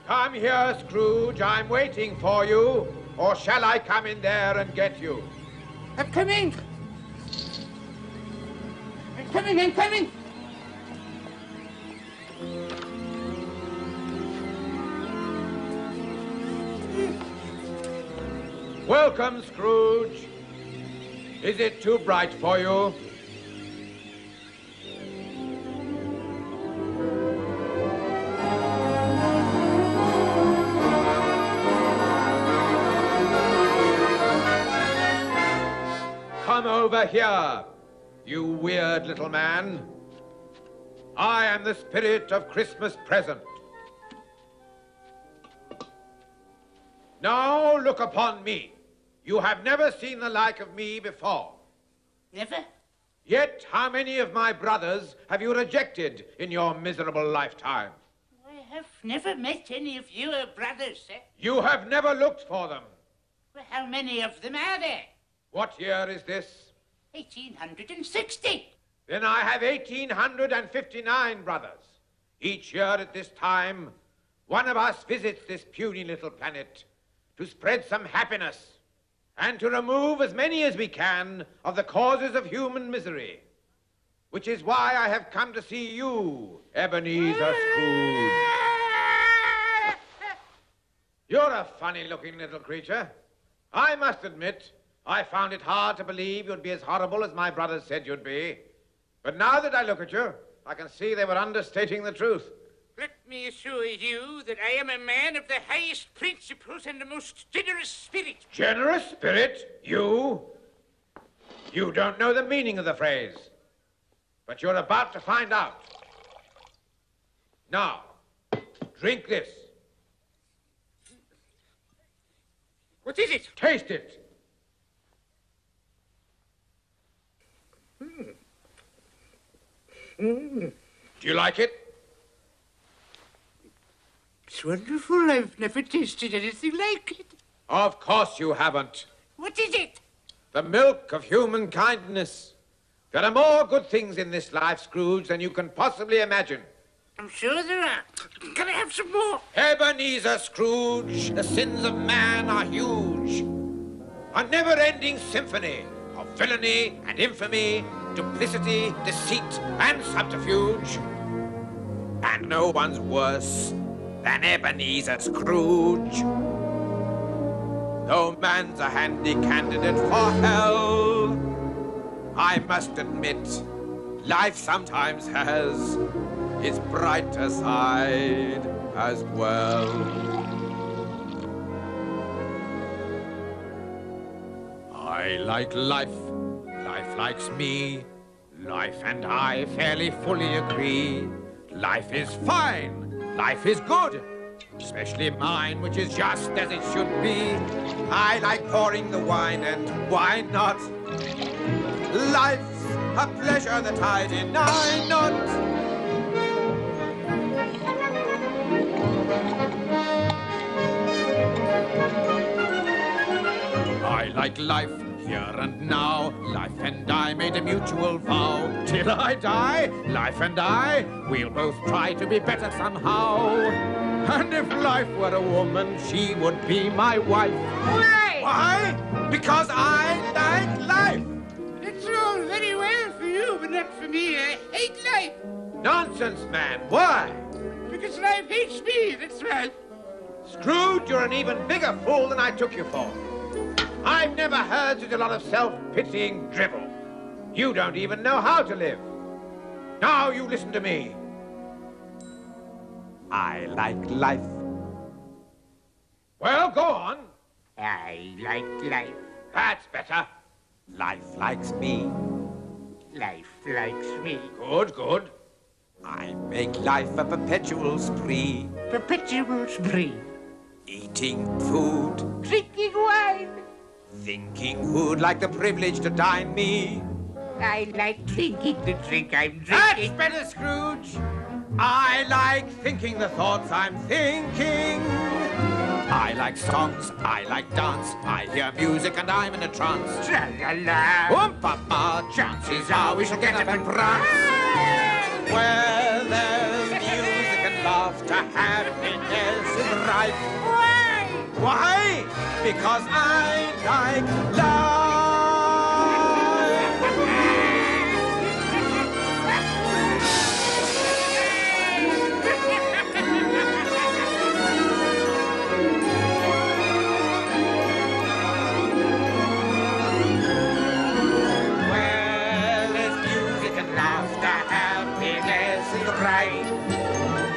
Come here, Scrooge. I'm waiting for you. Or shall I come in there and get you? I'm coming. I'm coming, I'm coming. Welcome, Scrooge. Is it too bright for you? Come over here, you weird little man. I am the spirit of Christmas present. Now look upon me. You have never seen the like of me before. Never? Yet how many of my brothers have you rejected in your miserable lifetime? I have never met any of your brothers, sir. You have never looked for them. Well, how many of them are there? What year is this? 1860. Then I have 1859 brothers. Each year at this time, one of us visits this puny little planet to spread some happiness and to remove as many as we can of the causes of human misery. Which is why I have come to see you, Ebenezer Scrooge. You're a funny-looking little creature. I must admit, I found it hard to believe you'd be as horrible as my brothers said you'd be. But now that I look at you, I can see they were understating the truth. Let me assure you that I am a man of the highest principles and the most generous spirit. Generous spirit? You? You don't know the meaning of the phrase. But you're about to find out. Now, drink this. What is it? Taste it. Do you like it? It's wonderful. I've never tasted anything like it. Of course you haven't. What is it? The milk of human kindness. There are more good things in this life, Scrooge, than you can possibly imagine. I'm sure there are. Can I have some more? Ebenezer Scrooge, the sins of man are huge. A never-ending symphony of villainy and infamy, duplicity, deceit, and subterfuge. And no one's worse than Ebenezer Scrooge. Though man's a handy candidate for hell, I must admit, life sometimes has its brighter side as well. I like life, life likes me, life and I fairly fully agree. Life is fine, life is good, especially mine, which is just as it should be. I like pouring the wine, and why not? Life's a pleasure that I deny not. I like life here and now. Life and I made a mutual vow. Till I die, life and I, we'll both try to be better somehow. And if life were a woman, she would be my wife. Why? Why? Because I like life. It's all very well for you, but not for me. I hate life. Nonsense, man. Why? Because life hates me, that's right. Scrooge, you're an even bigger fool than I took you for. I've never heard such a lot of self-pitying drivel. You don't even know how to live. Now you listen to me. I like life. Well, go on. I like life. That's better. Life likes me. Life likes me. Good, good. I make life a perpetual spree. Perpetual spree. Eating food. Drinking wine. Thinking who'd like the privilege to dine me. I like drinking the drink I'm drinking. That's better, Scrooge. I like thinking the thoughts I'm thinking. I like songs, I like dance, I hear music and I'm in a trance. Tra-la-la. Oom-pa-pa, chances are we shall get up and prance. Where there's music and laughter, happiness is rife. Why? Why? Because I like life. Where there's music and laughter, happiness is right.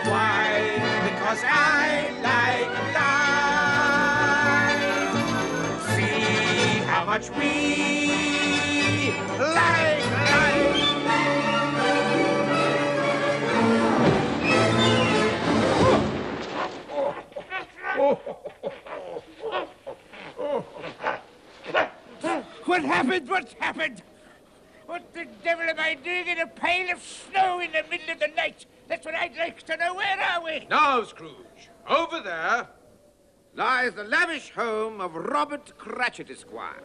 Why? Because I like life. See how much we like life. What happened? What's happened? What the devil am I doing in a pile of snow in the middle of the night? That's what I'd like to know. Where are we? Now, Scrooge, over there lies the lavish home of Robert Cratchit, Esquire,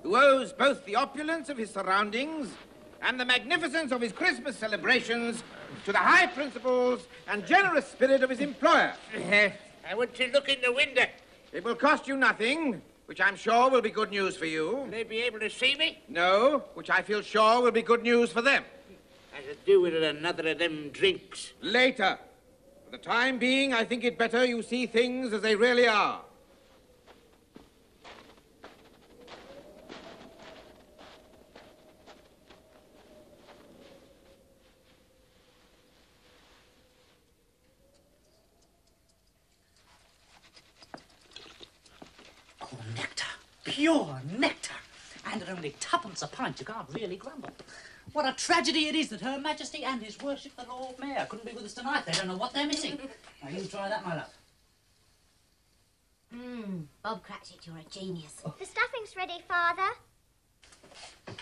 who owes both the opulence of his surroundings and the magnificence of his Christmas celebrations to the high principles and generous spirit of his employer. I want to look in the window. It will cost you nothing, which I'm sure will be good news for you. Will they be able to see me? No, which I feel sure will be good news for them. I could do with another of them drinks. Later. For the time being, I think it better you see things as they really are. Oh, nectar. Pure nectar. And at only twopence a pint, you can't really grumble. What a tragedy it is that Her Majesty and His Worship the Lord Mayor couldn't be with us tonight. They don't know what they're missing. Now, you try that, my love. Bob Cratchit, you're a genius. The stuffing's ready, Father.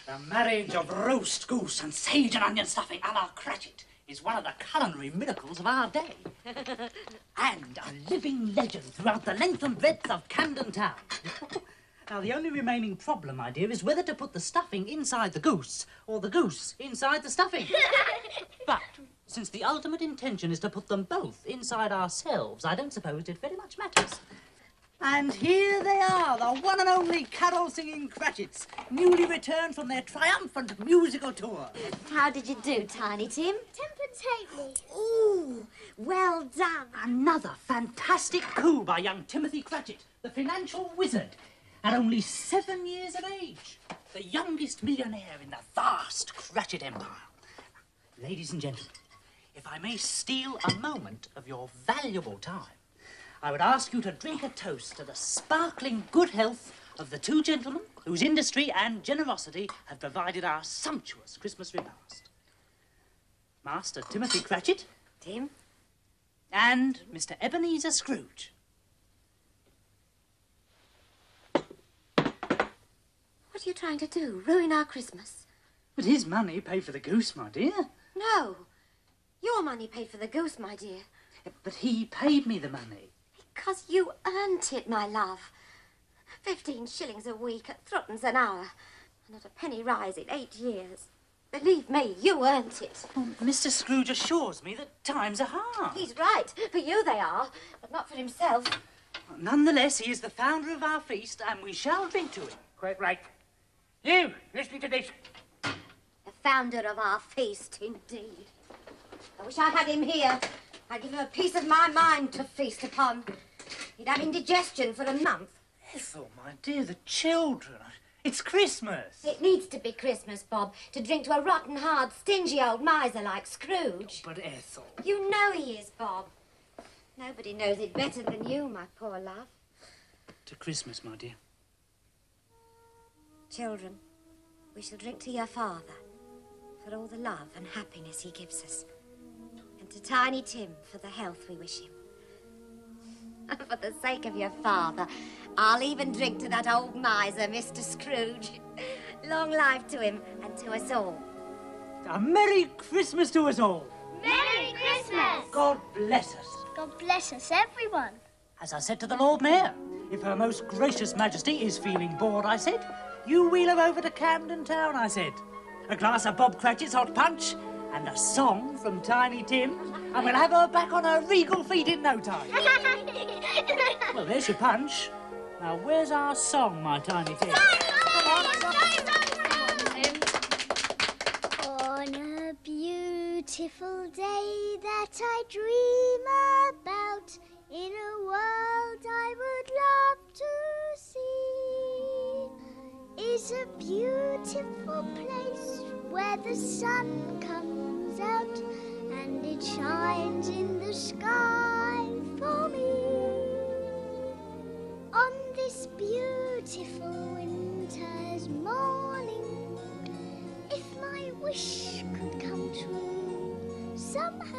The marriage of roast goose and sage and onion stuffing a la Cratchit is one of the culinary miracles of our day. And a living legend throughout the length and breadth of Camden Town. Now, the only remaining problem, my dear, is whether to put the stuffing inside the goose or the goose inside the stuffing. But since the ultimate intention is to put them both inside ourselves, I don't suppose it very much matters. And here they are, the one and only carol-singing Cratchits, newly returned from their triumphant musical tour. How did you do, Tiny Tim? Temperance Haley. Ooh, well done. Another fantastic coup by young Timothy Cratchit, the financial wizard, at only 7 years of age, the youngest millionaire in the vast Cratchit empire. Ladies and gentlemen, if I may steal a moment of your valuable time, I would ask you to drink a toast to the sparkling good health of the two gentlemen whose industry and generosity have provided our sumptuous Christmas repast. Master Timothy Cratchit. Tim. And Mr. Ebenezer Scrooge. What are you trying to do? Ruin our Christmas? But his money paid for the goose, my dear. No. Your money paid for the goose, my dear. But he paid me the money. Because you earned it, my love. 15 shillings a week at threepence an hour. Not a penny rise in 8 years. Believe me, you earned it. Well, Mr. Scrooge assures me that times are hard. He's right. For you they are, but not for himself. Nonetheless, he is the founder of our feast, and we shall drink to him. Quite right. You, listening to this? The founder of our feast, indeed. I wish I had him here. I'd give him a piece of my mind to feast upon. He'd have indigestion for a month. Ethel, my dear, the children. It's Christmas. It needs to be Christmas, Bob, to drink to a rotten, hard, stingy old miser like Scrooge. But Ethel... You know he is, Bob. Nobody knows it better than you, my poor love. To Christmas, my dear. Children, we shall drink to your father for all the love and happiness he gives us. And to Tiny Tim for the health we wish him. For the sake of your father, I'll even drink to that old miser, Mr. Scrooge. Long life to him and to us all. A Merry Christmas to us all. Merry Christmas! God bless us. God bless us, everyone. As I said to the Lord Mayor, if Her Most Gracious Majesty is feeling bored, I said, you wheel her over to Camden Town, I said. A glass of Bob Cratchit's hot punch and a song from Tiny Tim, and we'll have her back on her regal feet in no time. Well, there's your punch. Now, where's our song, my Tiny Tim? On a beautiful day that I dream about, in a world I would love to see, is a beautiful place where the sun comes out and it shines in the sky for me. On this beautiful winter's morning, if my wish could come true somehow,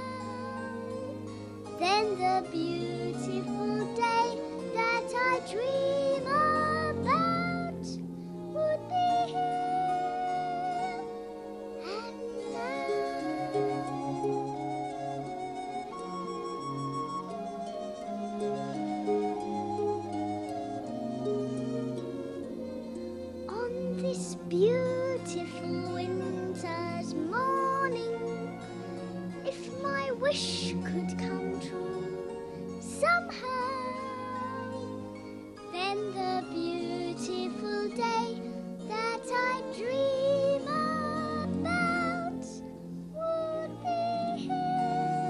then the beautiful day that I dream about would be here and on this beautiful winter's morning, if my wish could come true somehow, then the beautiful day that I dream about would be here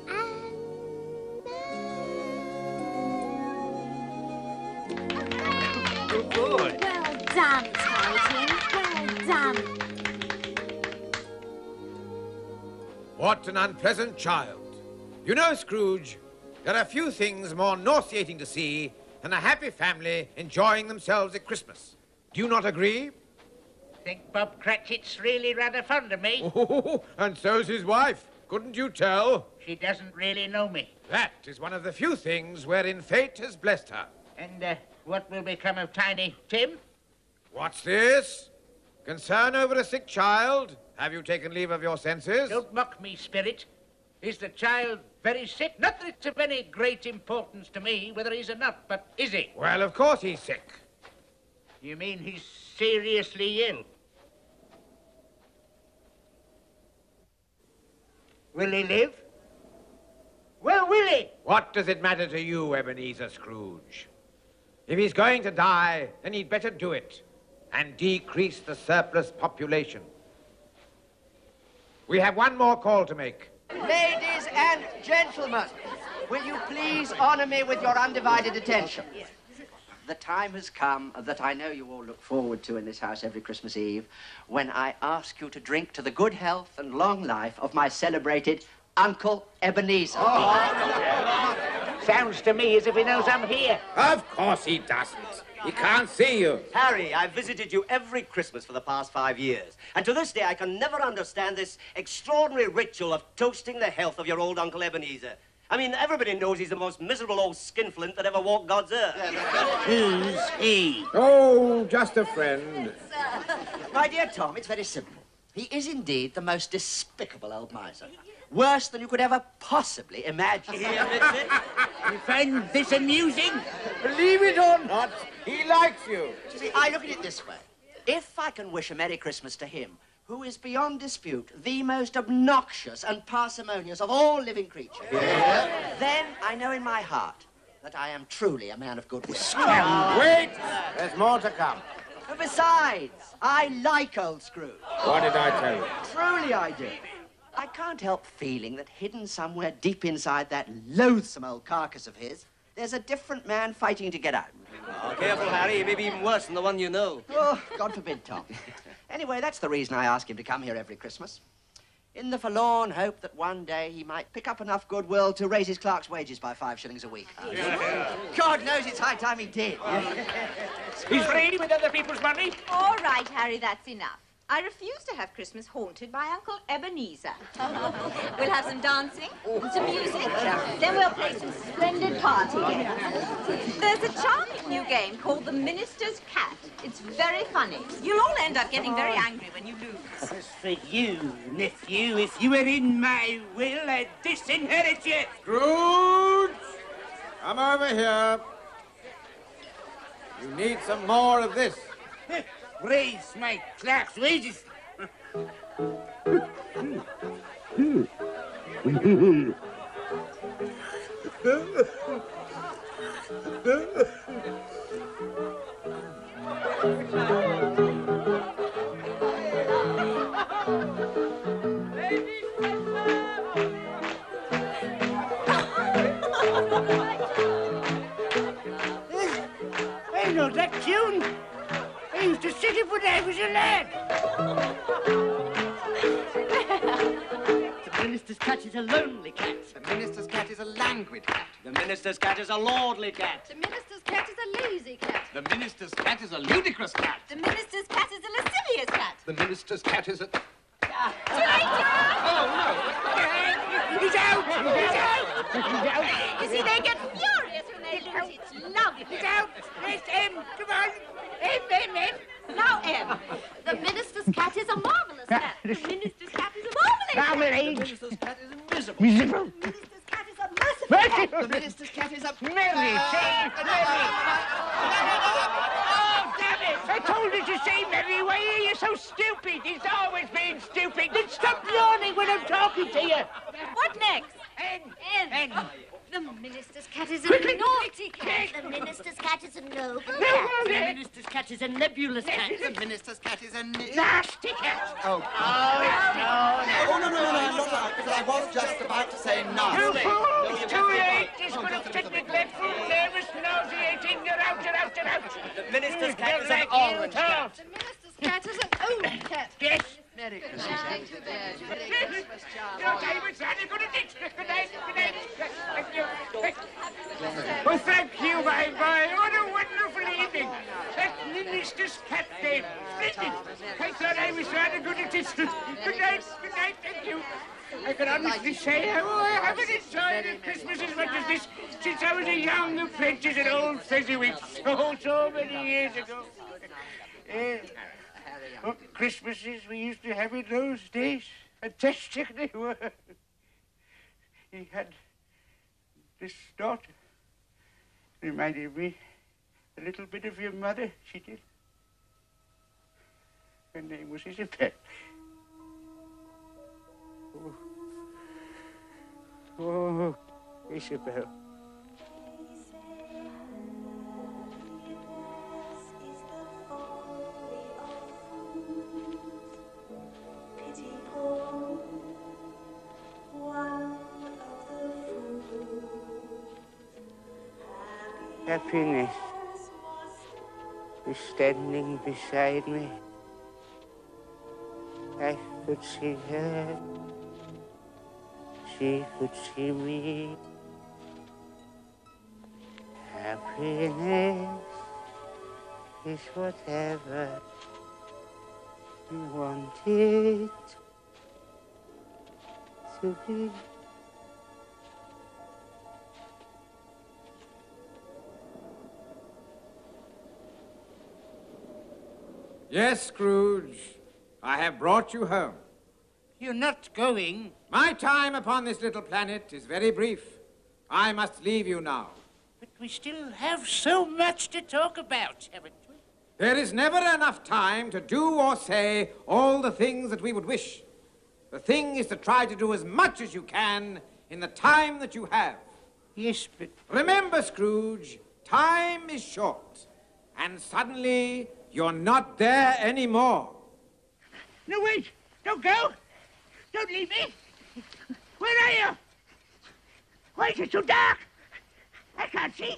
and Good boy. Well done, Tiny Tim. Well done. What an unpleasant child. You know, Scrooge, there are few things more nauseating to see than a happy family enjoying themselves at Christmas. Do you not agree? Think Bob Cratchit's really rather fond of me? Oh, and so's his wife. Couldn't you tell? She doesn't really know me. That is one of the few things wherein fate has blessed her. And what will become of Tiny Tim? What's this? Concern over a sick child? Have you taken leave of your senses? Don't mock me, Spirit. Is the child very sick? Not that it's of any great importance to me whether he's or not, but is he? Well, of course he's sick. You mean he's seriously ill? Will he live? Well, will he? What does it matter to you, Ebenezer Scrooge? If he's going to die, then he'd better do it and decrease the surplus population. We have one more call to make. Ladies and gentlemen, will you please honor me with your undivided attention? The time has come that I know you all look forward to in this house every Christmas Eve, when I ask you to drink to the good health and long life of my celebrated Uncle Ebenezer. Sounds to me as if he knows I'm here. Of course he doesn't. He can't see you. Harry, I've visited you every Christmas for the past 5 years. And to this day, I can never understand this extraordinary ritual of toasting the health of your old Uncle Ebenezer. I mean, everybody knows he's the most miserable old skinflint that ever walked God's earth. Who's he? Oh, just a friend. My dear Tom, it's very simple. He is indeed the most despicable old miser. Worse than you could ever possibly imagine. You find this amusing? Believe it or not, he likes you. See, I look at it this way. If I can wish a Merry Christmas to him, who is beyond dispute the most obnoxious and parsimonious of all living creatures, then I know in my heart that I am truly a man of goodwill. Wait! There's more to come. And besides, I like old Scrooge. What did I tell you? Truly I do. I can't help feeling that hidden somewhere deep inside that loathsome old carcass of his, there's a different man fighting to get out. Oh, careful, Harry. He may be even worse than the one you know. Oh, God forbid, Tom. Anyway, that's the reason I ask him to come here every Christmas. In the forlorn hope that one day he might pick up enough goodwill to raise his clerk's wages by 5 shillings a week. God knows it's high time he did. He's free with other people's money. All right, Harry, that's enough. I refuse to have Christmas haunted by Uncle Ebenezer. We'll have some dancing, some music, then we'll play some splendid party games. There's a charming new game called the Minister's Cat. It's very funny. You'll all end up getting very angry when you lose. As for you, nephew, if you were in my will, I'd disinherit you. Scrooge! Come over here. You need some more of this. Raise my clerk's wages. I know that tune. I used to sing it when I was a lad. The minister's cat is a lonely cat. The minister's cat is a languid cat. The minister's cat is a lordly cat. The minister's cat is a lazy cat. The minister's cat is a ludicrous cat. The minister's cat is a lascivious cat. The minister's cat is a... Oh, no. He's out! He's out! He's out! You see, they get furious when they lose. It's lovely. He's out! Where's M? Come on! M. Now, M. The minister's cat is a marvelous cat. The minister's cat is a marvelous cat. The minister's cat is invisible. Miserable. The minister's cat is a merciful cat. The minister's cat is a... Mary, say Mary. Oh, damn it! I told her to say Mary. Why are you so stupid? He's always been stupid. Then stop yawning when I'm talking to you. What next? N. The minister's cat is a naughty cat. The minister's cat is a noble cat. cat. The minister's cat is a nebulous cat. The minister's cat is a... Nasty cat. Oh, no. Oh, no, I'm not right, because I was just about to say no. You fool! It's too late. It's going to fit neglectful, nervous, nauseating. You're out. The minister's cat is an orange cat. The minister's cat is an old cat. Yes. Merry Christmas. Good night. Well, thank you, my boy. What a wonderful evening. That minister's cat game. Splendid. I thought I was rather good at it. Good night, thank you. I can honestly say I haven't enjoyed a Christmas as much as this since I was a young apprentice at Old Fezziwig so many years ago. What Christmases we used to have in those days. Fantastic they were. He had this daughter. Reminded me a little bit of your mother, she did. Her name was Isabel. Oh, Isabel. Happiness is standing beside me. I could see her. She could see me. Happiness is whatever you want it to be. Yes, Scrooge, I have brought you home. You're not going? My time upon this little planet is very brief. I must leave you now. But we still have so much to talk about, haven't we? There is never enough time to do or say all the things that we would wish. The thing is to try to do as much as you can in the time that you have. Yes, but... Remember, Scrooge, time is short. And suddenly, you're not there anymore. No, wait! Don't go! Don't leave me! Where are you? Why is it so dark? I can't see!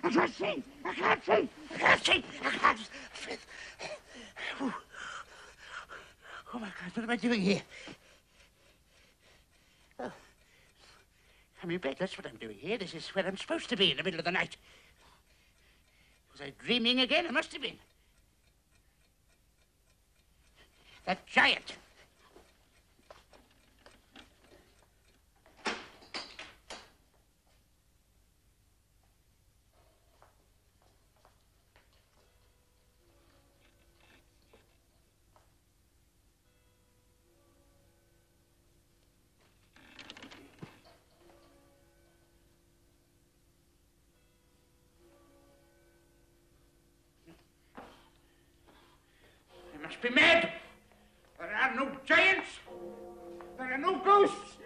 I can't see! I can't see! I can't see! I can't see! Oh my God, what am I doing here? Oh, I'm in bed, that's what I'm doing here. This is where I'm supposed to be in the middle of the night. Was I dreaming again? I must have been. That giant. I must be mad. There are no giants. There are no ghosts.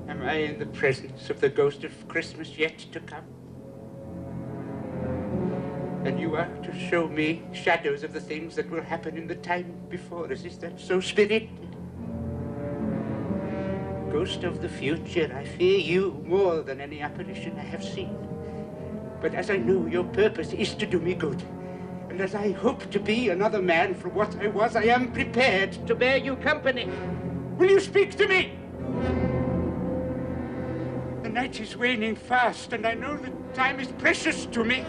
Am I in the presence of the ghost of Christmas yet to come? And you are to show me shadows of the things that will happen in the time before us. Is that so, Spirit? Ghost of the future, I fear you more than any apparition I have seen. But as I know your purpose is to do me good, and as I hope to be another man from what I was, I am prepared to bear you company. Will you speak to me? The night is waning fast, and I know that time is precious to me.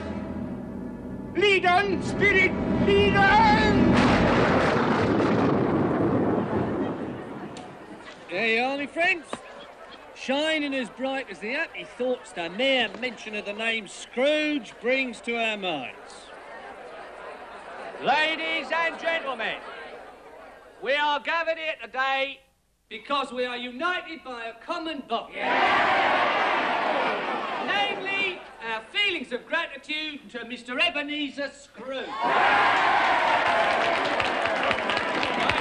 Lead on, Spirit, lead on! There you are, my friends. Shining as bright as the happy thoughts the mere mention of the name Scrooge brings to our minds. Ladies and gentlemen, we are gathered here today because we are united by a common bond. Namely, our feelings of gratitude to Mr. Ebenezer Scrooge.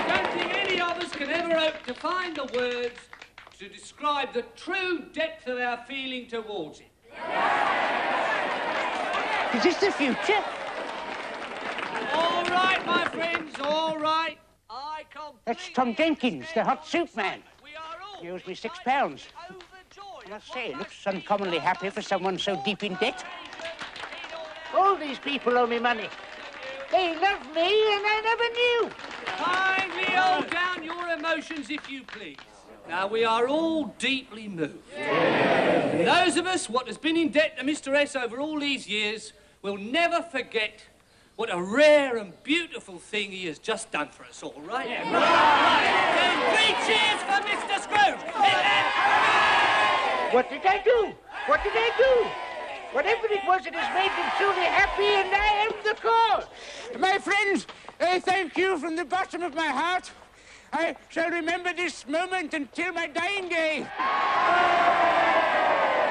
I don't think any of us can ever hope to find the words to describe the true depth of our feeling towards him. Is this the future? All right, my friends, all right. That's Tom Jenkins, the hot soup man. He owes me £6. I must say, he looks uncommonly happy for someone so deep in debt. All these people owe me money. They love me and I never knew. Kindly hold down your emotions, if you please. Now, we are all deeply moved. Yeah. Those of us what has been in debt to Mr. S over all these years will never forget what a rare and beautiful thing he has just done for us all, right? Yeah. Right. 3 cheers for Mr. Scrooge! What did I do? What did I do? Whatever it was, it has made them truly happy, and I am the cause. My friends, I thank you from the bottom of my heart. I shall remember this moment until my dying day.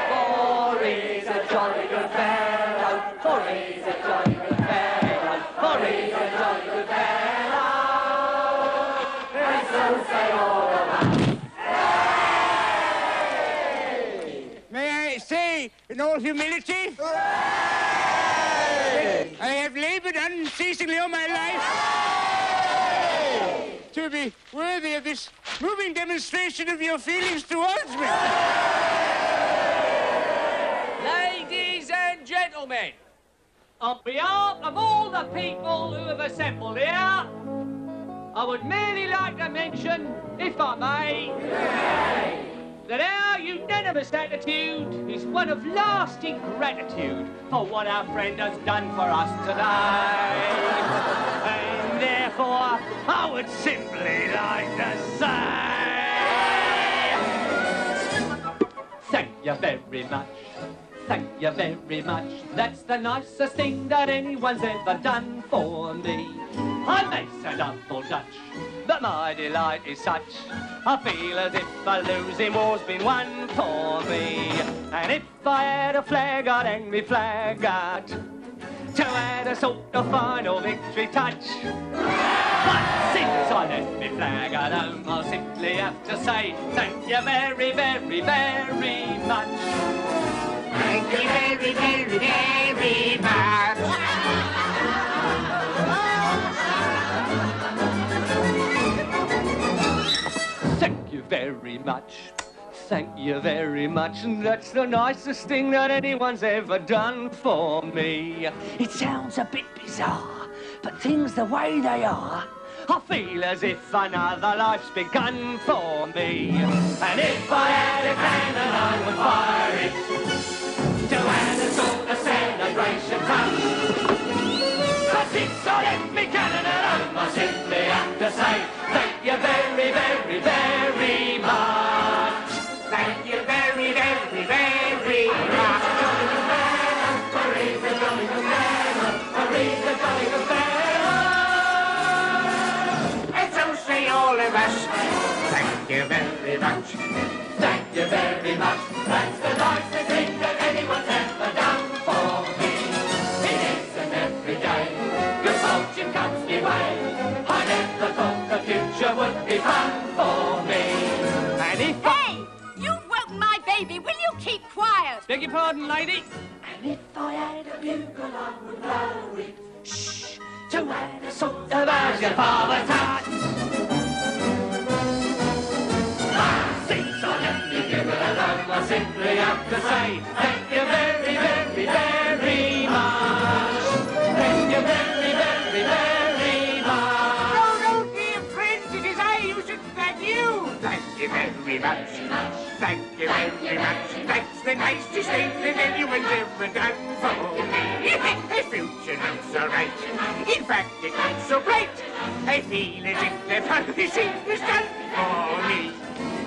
For he's a jolly good fellow, for he's a jolly good fellow, for he's a jolly good fellow, and so say all of us. May I say, in all humility, I have labored unceasingly all my life to be worthy of this moving demonstration of your feelings towards me. Ladies and gentlemen, on behalf of all the people who have assembled here, I would merely like to mention, if I may, that our unanimous attitude is one of lasting gratitude for what our friend has done for us today. And therefore, I would simply like to say, thank you very much. Thank you very much. That's the nicest thing that anyone's ever done for me. I may sound awful Dutch, but my delight is such. I feel as if a losing war's been won for me. And if I had a flag, I'd hang me flag out to add a sort of final victory touch. But since I left me flag at home, I'll simply have to say thank you very, very, very much. Thank you very, very, very much. Thank you very much. Thank you very much. And that's the nicest thing that anyone's ever done for me. It sounds a bit bizarre, but things the way they are, I feel as if another life's begun for me. And if I had a cannon, I would fire it to add a sort of celebration touch. But since I left me cannon at home, I simply have to say thank you very, very, very much. Thank you very, very, very much. Hurry's a jolly good fellow, hurry's a jolly good fellow. And so say all of us, thank you very much. Thank you very much. That's the nicest thing that anyone's ever done for me. It isn't every day good fortune comes my way. I never thought the future would be fun for me. And if Hey! You've woken my baby. Will you keep quiet? Beg your pardon, lady. And if I had a bugle, I would blow it. Shh! To add a sort of as your father touch. Since I left me bugle alone, I simply have to say thank you very, very, very much. Thank you very, very, very much. No, no, dear friends, it is I who should thank you. Thank you very much. Thank you very much. That's the nicest thing that anyone's ever done for me. The future looks so right. In fact, it looks so bright. I feel as if the publishing was done for me.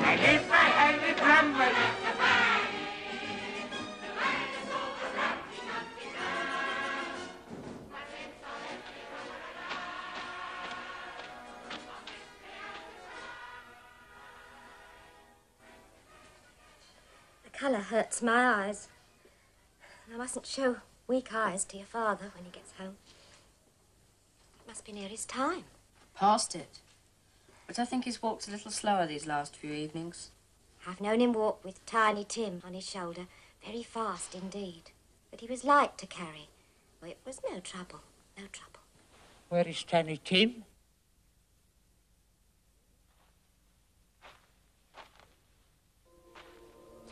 And if I had a drummer... The colour hurts my eyes. I mustn't show weak eyes to your father when he gets home. It must be near his time. Past it. But I think he's walked a little slower these last few evenings. I've known him walk with Tiny Tim on his shoulder, very fast indeed. But he was light to carry. Oh, it was no trouble, no trouble. Where is Tiny Tim?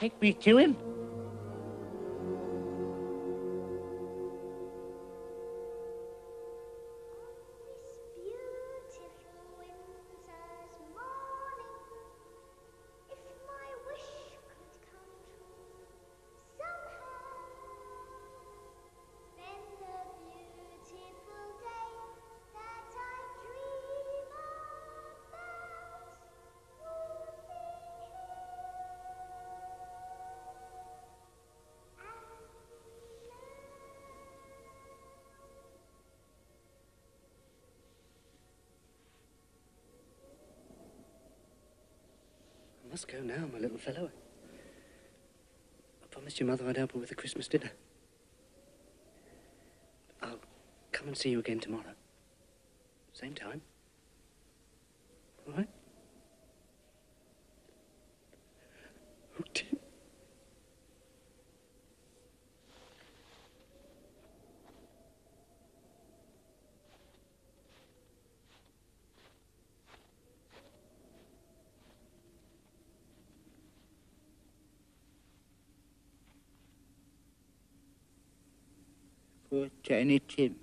Take me to him. I must go now, my little fellow. I promised your mother I'd help her with the Christmas dinner. I'll come and see you again tomorrow. Same time. All right? Oh, Tim. Poor tiny Tim.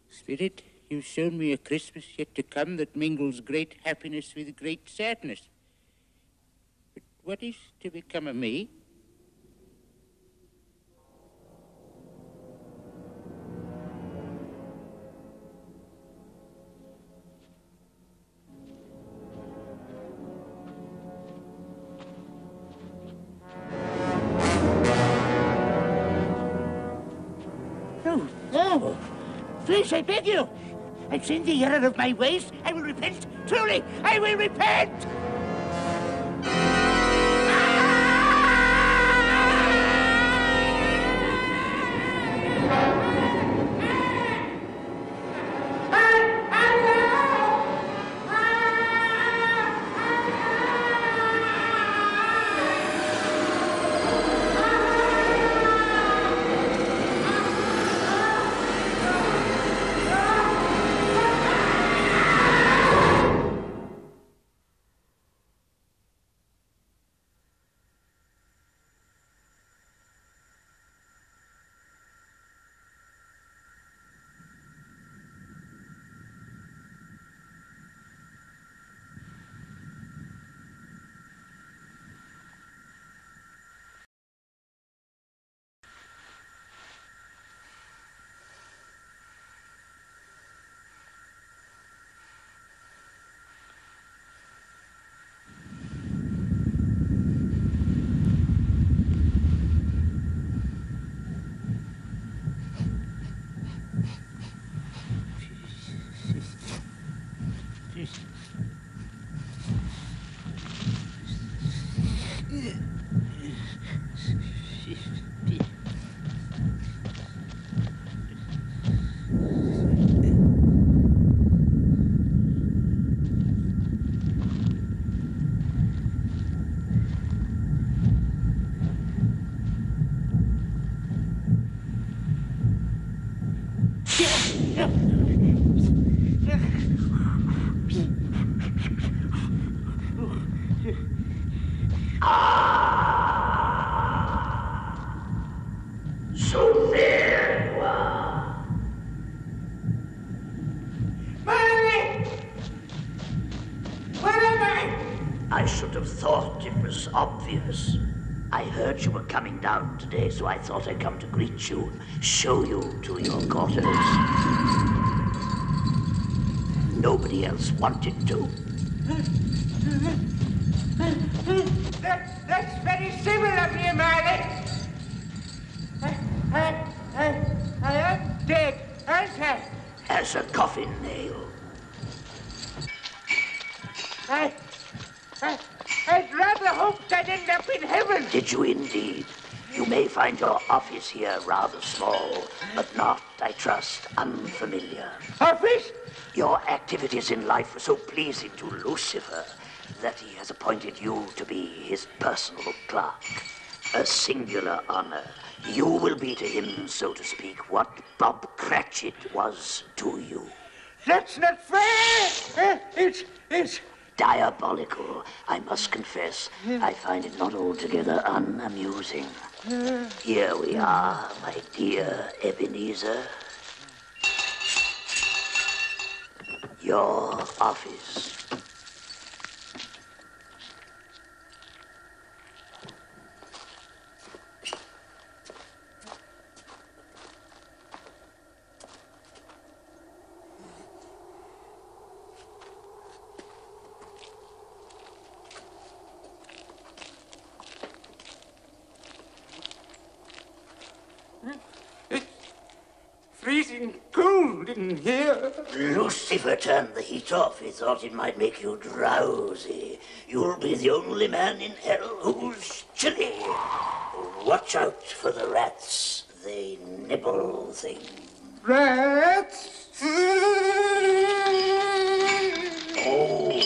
Spirit, you've shown me a Christmas yet to come that mingles great happiness with great sadness. But what is to become of me? Oh, please, I beg you. I've sinned the error of my ways. I will repent. Truly, I will repent. So there you are. Mommy! Where am I? I should have thought it was obvious. I heard you were coming down today, so I thought I'd come to greet you, show you to your quarters. Nobody else wanted to. That's very civil of you, Marley. I am dead, aren't I? As a coffin nail. I'd rather hope I'd end up in heaven. Did you indeed? You may find your office here rather small, but not, I trust, unfamiliar. Office? Your activities in life were so pleasing to Lucifer that he has appointed you to be his personal clerk. A singular honor. You will be to him, so to speak, what Bob Cratchit was to you. That's not fair! It's diabolical, I must confess. I find it not altogether unamusing. Here we are, my dear Ebenezer. Your office. Freezing cold in here. Lucifer turned the heat off. He thought it might make you drowsy. You'll be the only man in hell who's chilly. Watch out for the rats. They nibble things. Rats? Oh,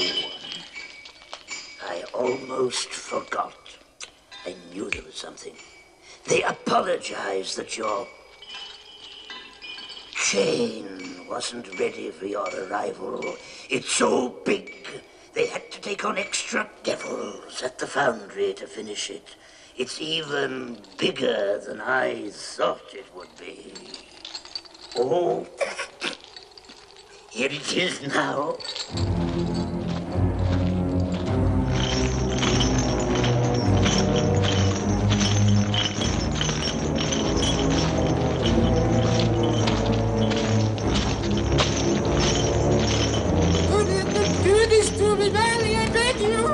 I almost forgot. I knew there was something. They apologize that your chain wasn't ready for your arrival. It's so big, they had to take on extra devils at the foundry to finish it. It's even bigger than I thought it would be. Oh, here it is now. Do this to me, darling, I beg you.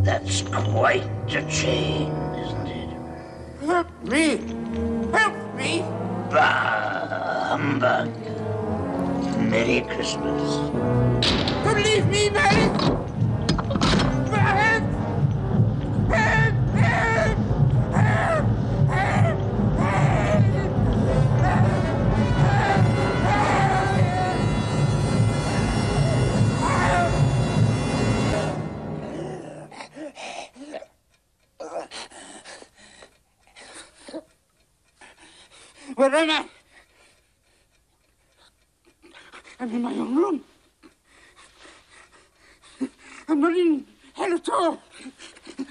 That's quite a chain, isn't it? Help me! Help me! Bah, humbug. Merry Christmas. Don't leave me, Mary! Help! Help! Help! Help! Help! Where am I? I'm in my own room. I'm not in hell at all.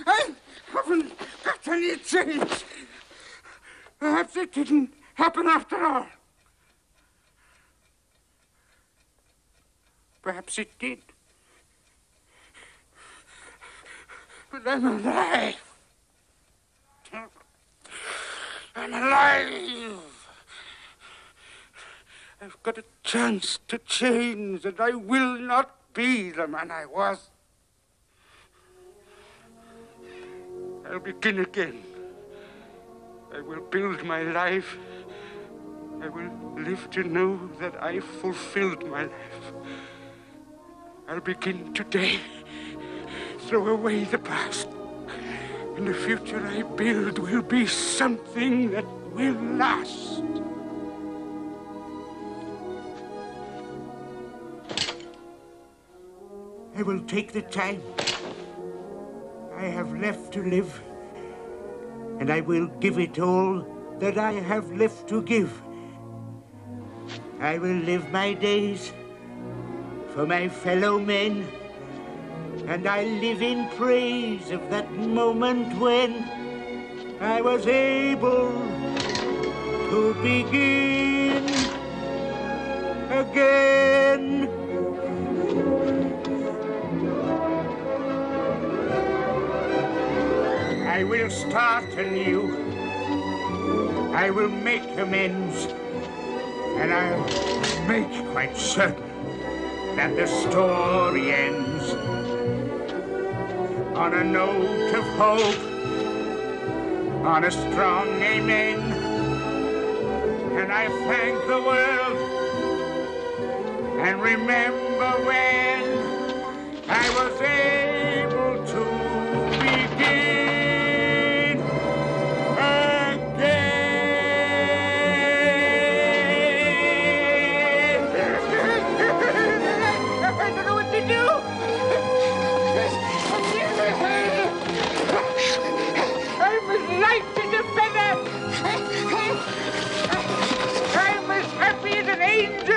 I haven't got any change. Perhaps it didn't happen after all. Perhaps it did. But I'm alive. I'm alive. I've got a chance to change, and I will not be the man I was. I'll begin again. I will build my life. I will live to know that I fulfilled my life. I'll begin today. Throw away the past. And the future I build will be something that will last. I will take the time I have left to live, and I will give it all that I have left to give. I will live my days for my fellow men, and I live in praise of that moment when I was able to begin again. I will start anew. I will make amends. And I'll make quite certain that the story ends on a note of hope, on a strong amen. And I thank the world and remember when I was able to begin. I'm as happy as an angel.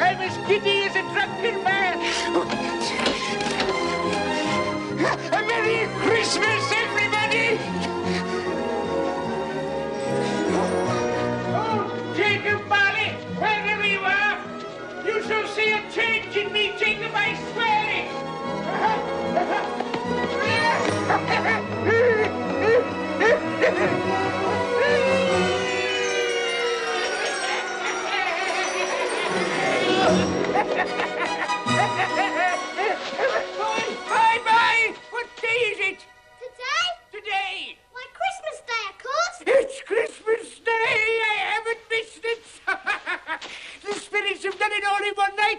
I'm as giddy as a drunken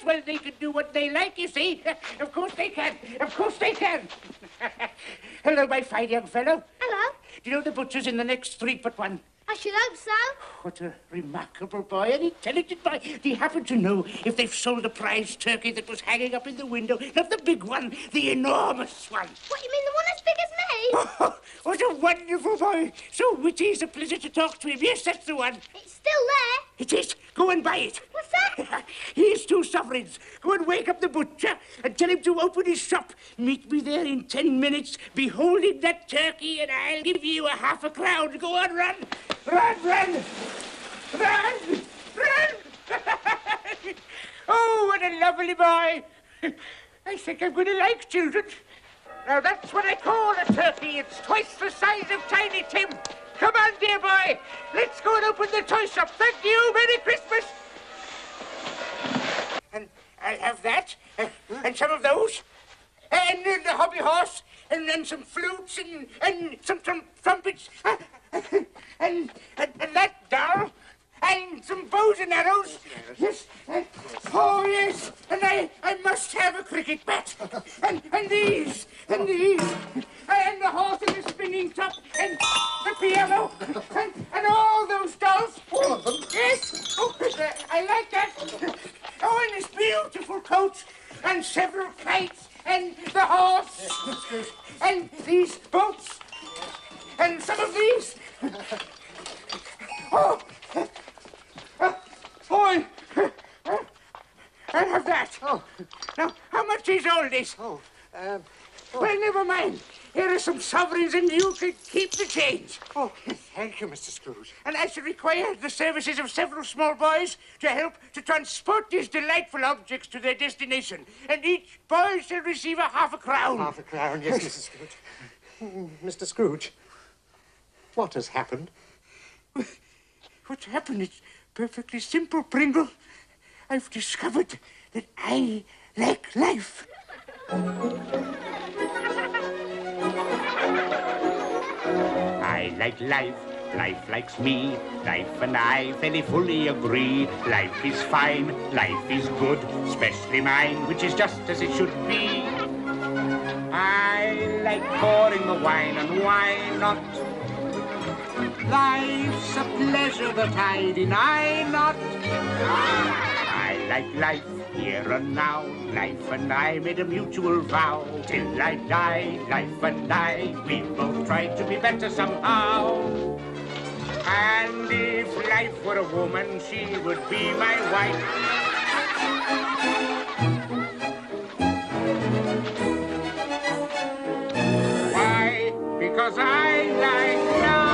right. Well, they can do what they like, you see. Of course they can. Of course they can. Hello, my fine young fellow. Hello. Do you know the butcher's in the next street but one? I should hope so. What a remarkable boy, an intelligent boy. Do you happen to know if they've sold the prize turkey that was hanging up in the window? Not the big one, the enormous one. What, you mean the one as big as me? Oh, what a wonderful boy. So witty, it's a pleasure to talk to him. Yes, that's the one. It's still there. It is. Go and buy it. What's that? Here's 2 sovereigns. Go and wake up the butcher and tell him to open his shop. Meet me there in 10 minutes, beholding that turkey, and I'll give you a half a crown. Go on, run. Run, run. Run, run. Oh, what a lovely boy. I think I'm going to like children. Now, that's what I call a turkey. It's twice the size of Tiny Tim. Come on, dear boy. Let's go and open the toy shop. Thank you. Merry Christmas. And I'll have that, and some of those, and the hobby horse, and some flutes, and some trumpets, and that doll, and some bows and arrows. Yes. Oh, yes. And I must have a cricket bat. And these. And the horse and the spinning top. And the piano. And all those dolls. All of them? Yes. Oh, I like that. Oh, and this beautiful coat. And several kites. And the horse. And these boats. And some of these. Oh. Boy, I'll have that. Oh. Now, how much is all this? Well, never mind. Here are some sovereigns and you can keep the change. Oh, thank you, Mr. Scrooge. And I shall require the services of several small boys to help to transport these delightful objects to their destination. And each boy shall receive a half a crown. Half a crown, yes, Mr. Scrooge. Mr. Scrooge, what has happened? What's happened? It's perfectly simple, Pringle. I've discovered that I like life. I like life. Life likes me. Life and I fairly fully agree. Life is fine. Life is good. Especially mine, which is just as it should be. I like pouring the wine, and why not? Life's a pleasure that I deny not. I like life here and now. Life and I made a mutual vow. Till I die, life and I, we both try to be better somehow. And if life were a woman, she would be my wife. Why? Because I like life.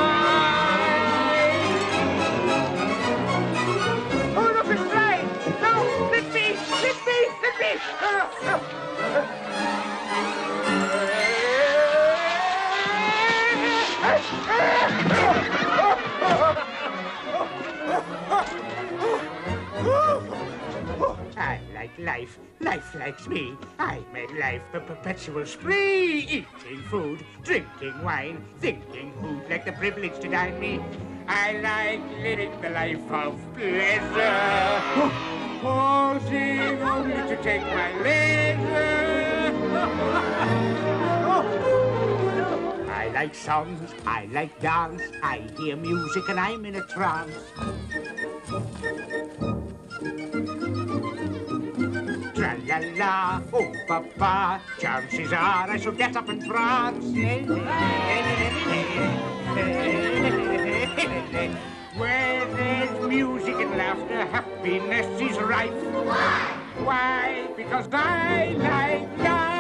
I like life. Life likes me. I made life a perpetual spree. Eating food, drinking wine, thinking who'd like the privilege to dine me. I like living the life of pleasure. Pausing only to take my leisure. I like songs, I like dance, I hear music and I'm in a trance. Tra-la-la, oh papa, chances are I shall get up and prance. Where there's music and laughter, happiness is rife. Why? Because I like life.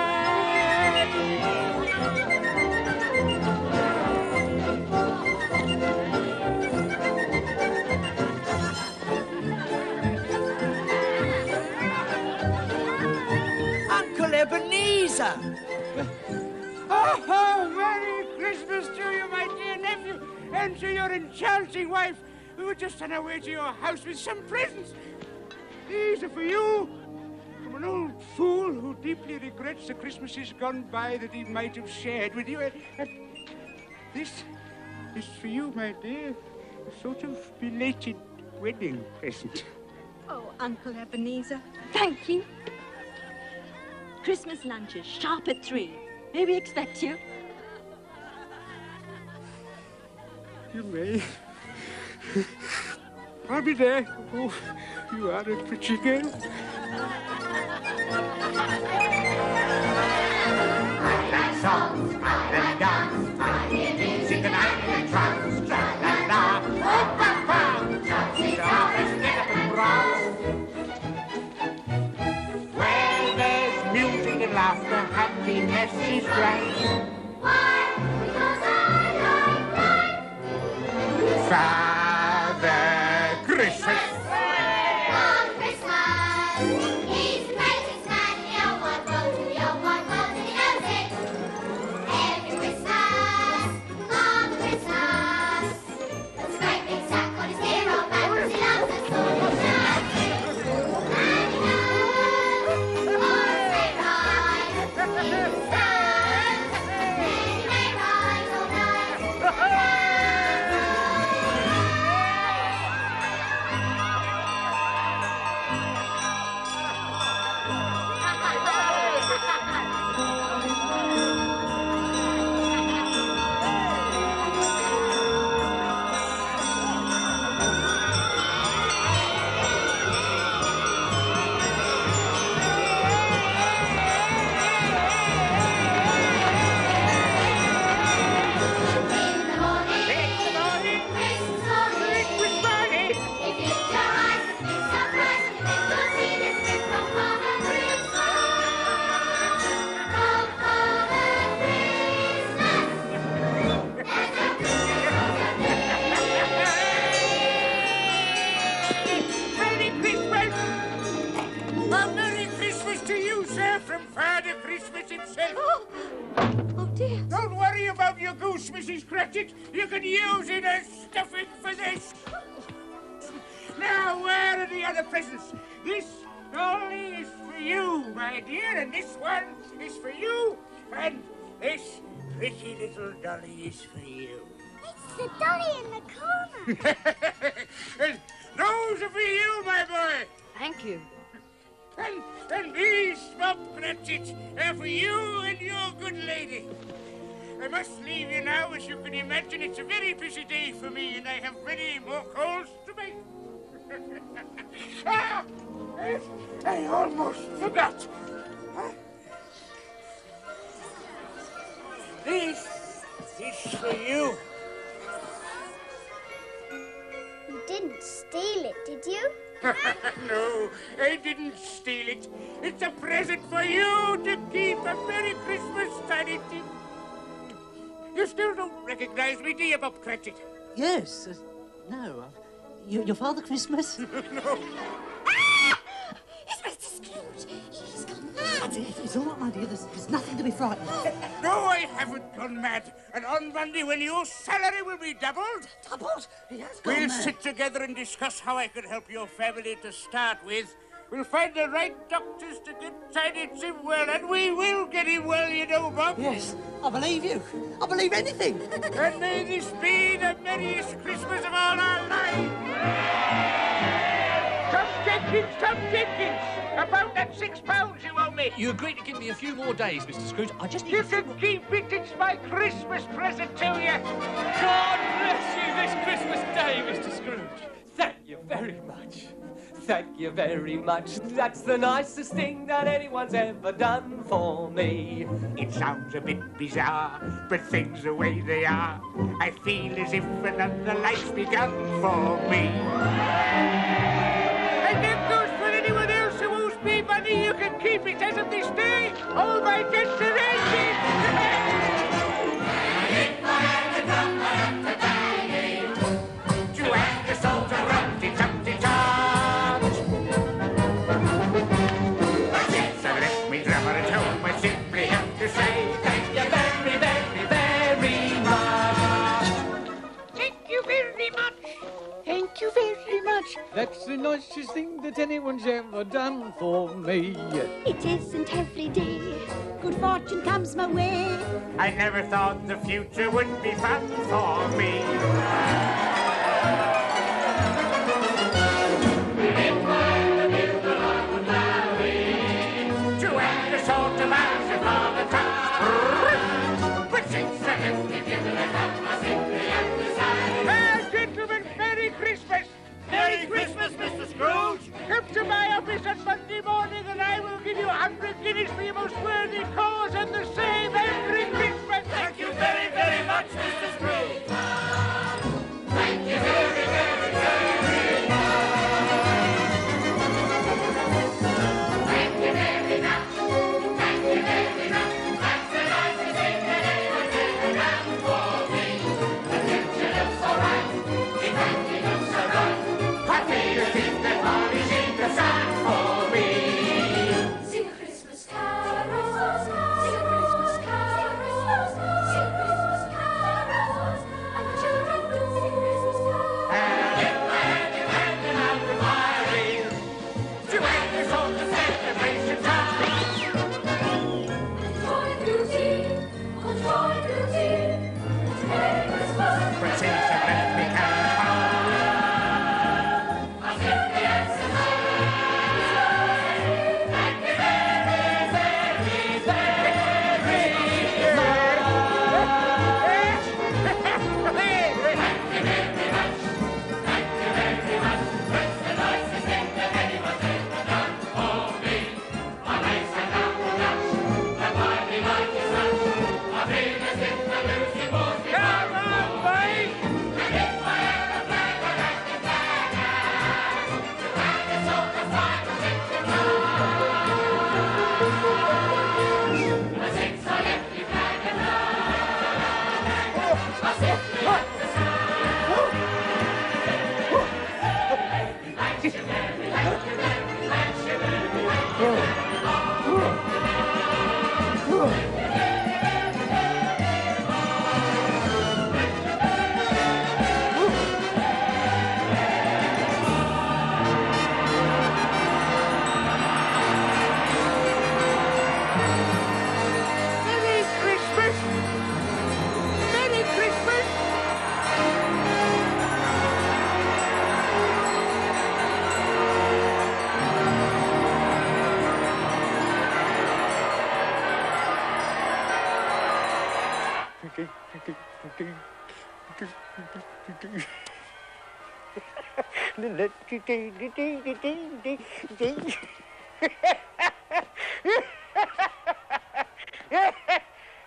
Uncle Ebenezer! Oh, Merry Christmas to you, my dear nephew, and to your enchanting wife. We were just on our way to your house with some presents. These are for you, from an old fool who deeply regrets the Christmases gone by that he might have shared with you. And this is for you, my dear, a sort of belated wedding present. Oh, Uncle Ebenezer. Thank you. Christmas lunches, sharp at 3. May we expect you? You may. I'll be there. Oh, you are a pretty girl. Songs, and dance, and music, and I trance, tra-la-la, oh-pa-pa, it's always never wrong. Where there's music and laughter, happiness is right. Why? Because I like life. Father Christmas. On Christmas, he's the greatest man in your wide world, and he knows it. Every Christmas, on Christmas, puts a great big sack on his dear old back, 'cause he loves us so much. And he knows all the sleigh ride. He stands, many may ride all night. Merry Christmas! A Merry Christmas to you, sir, from Father Christmas himself. Oh, dear. Don't worry about your goose, Mrs. Cratchit. You can use it as stuffing for this. Now, where are the other presents? This dolly is for you, my dear, and this one is for you, and this pretty little dolly is for you. It's the dolly in the corner. And those are for you, my boy. Thank you. And these small Cratchits are for you and your good lady. I must leave you now. As you can imagine, it's a very busy day for me, and I have many more calls to make. I almost forgot. This is for you. You didn't steal it, did you? No, I didn't steal it. It's a present for you to keep. A Merry Christmas, Tiny Tim. You still don't recognize me, do you, Bob Cratchit? Yes. No. Your Father Christmas? No. It's Mr. Scrooge. He's gone mad. It's all right, my dear. There's nothing to be frightened of. No, I haven't gone mad. And on Monday, when your salary will be doubled... Doubled? He has gone We'll mad. sit together and discuss how I can help your family to start with. We'll find the right doctors to get Tiny Tim well, and we will get him well, you know, Bob. Yes, I believe you. I believe anything. And may this be the merriest Christmas of all our lives. Tom Jenkins, about that £6 you owe me. You agreed to give me a few more days, Mr. Scrooge. I just need You can keep it. It's my Christmas present to you. God bless you this Christmas Day, Mr. Scrooge. Thank you very much. Thank you very much. That's the nicest thing that anyone's ever done for me. It sounds a bit bizarre, but things the way they are, I feel as if another life's begun for me. And that goes for anyone else who owes me money. You can keep it as of this day. All my debts are ended. To ask the soul to rumty-tumty-tart. So let me drum at home. I simply have to say thank you very, very, very much. Thank you very much. Thank you very much. That's the nicest thing that anyone's ever done for me. It isn't every day good fortune comes my way. I never thought the future would be fun for me.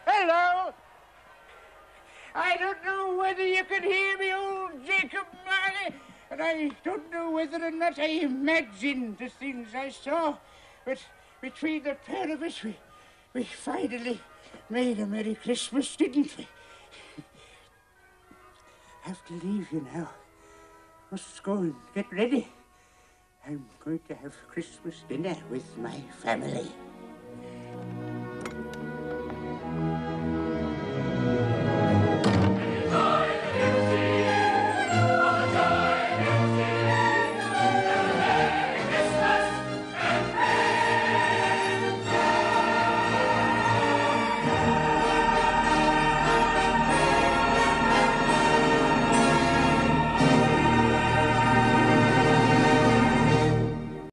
Hello. I don't know whether you can hear me, old Jacob Marley, and I don't know whether or not I imagined the things I saw, but between the pair of us, we finally made a Merry Christmas, didn't we? I have to leave you now. Must go and get ready. I'm going to have Christmas dinner with my family.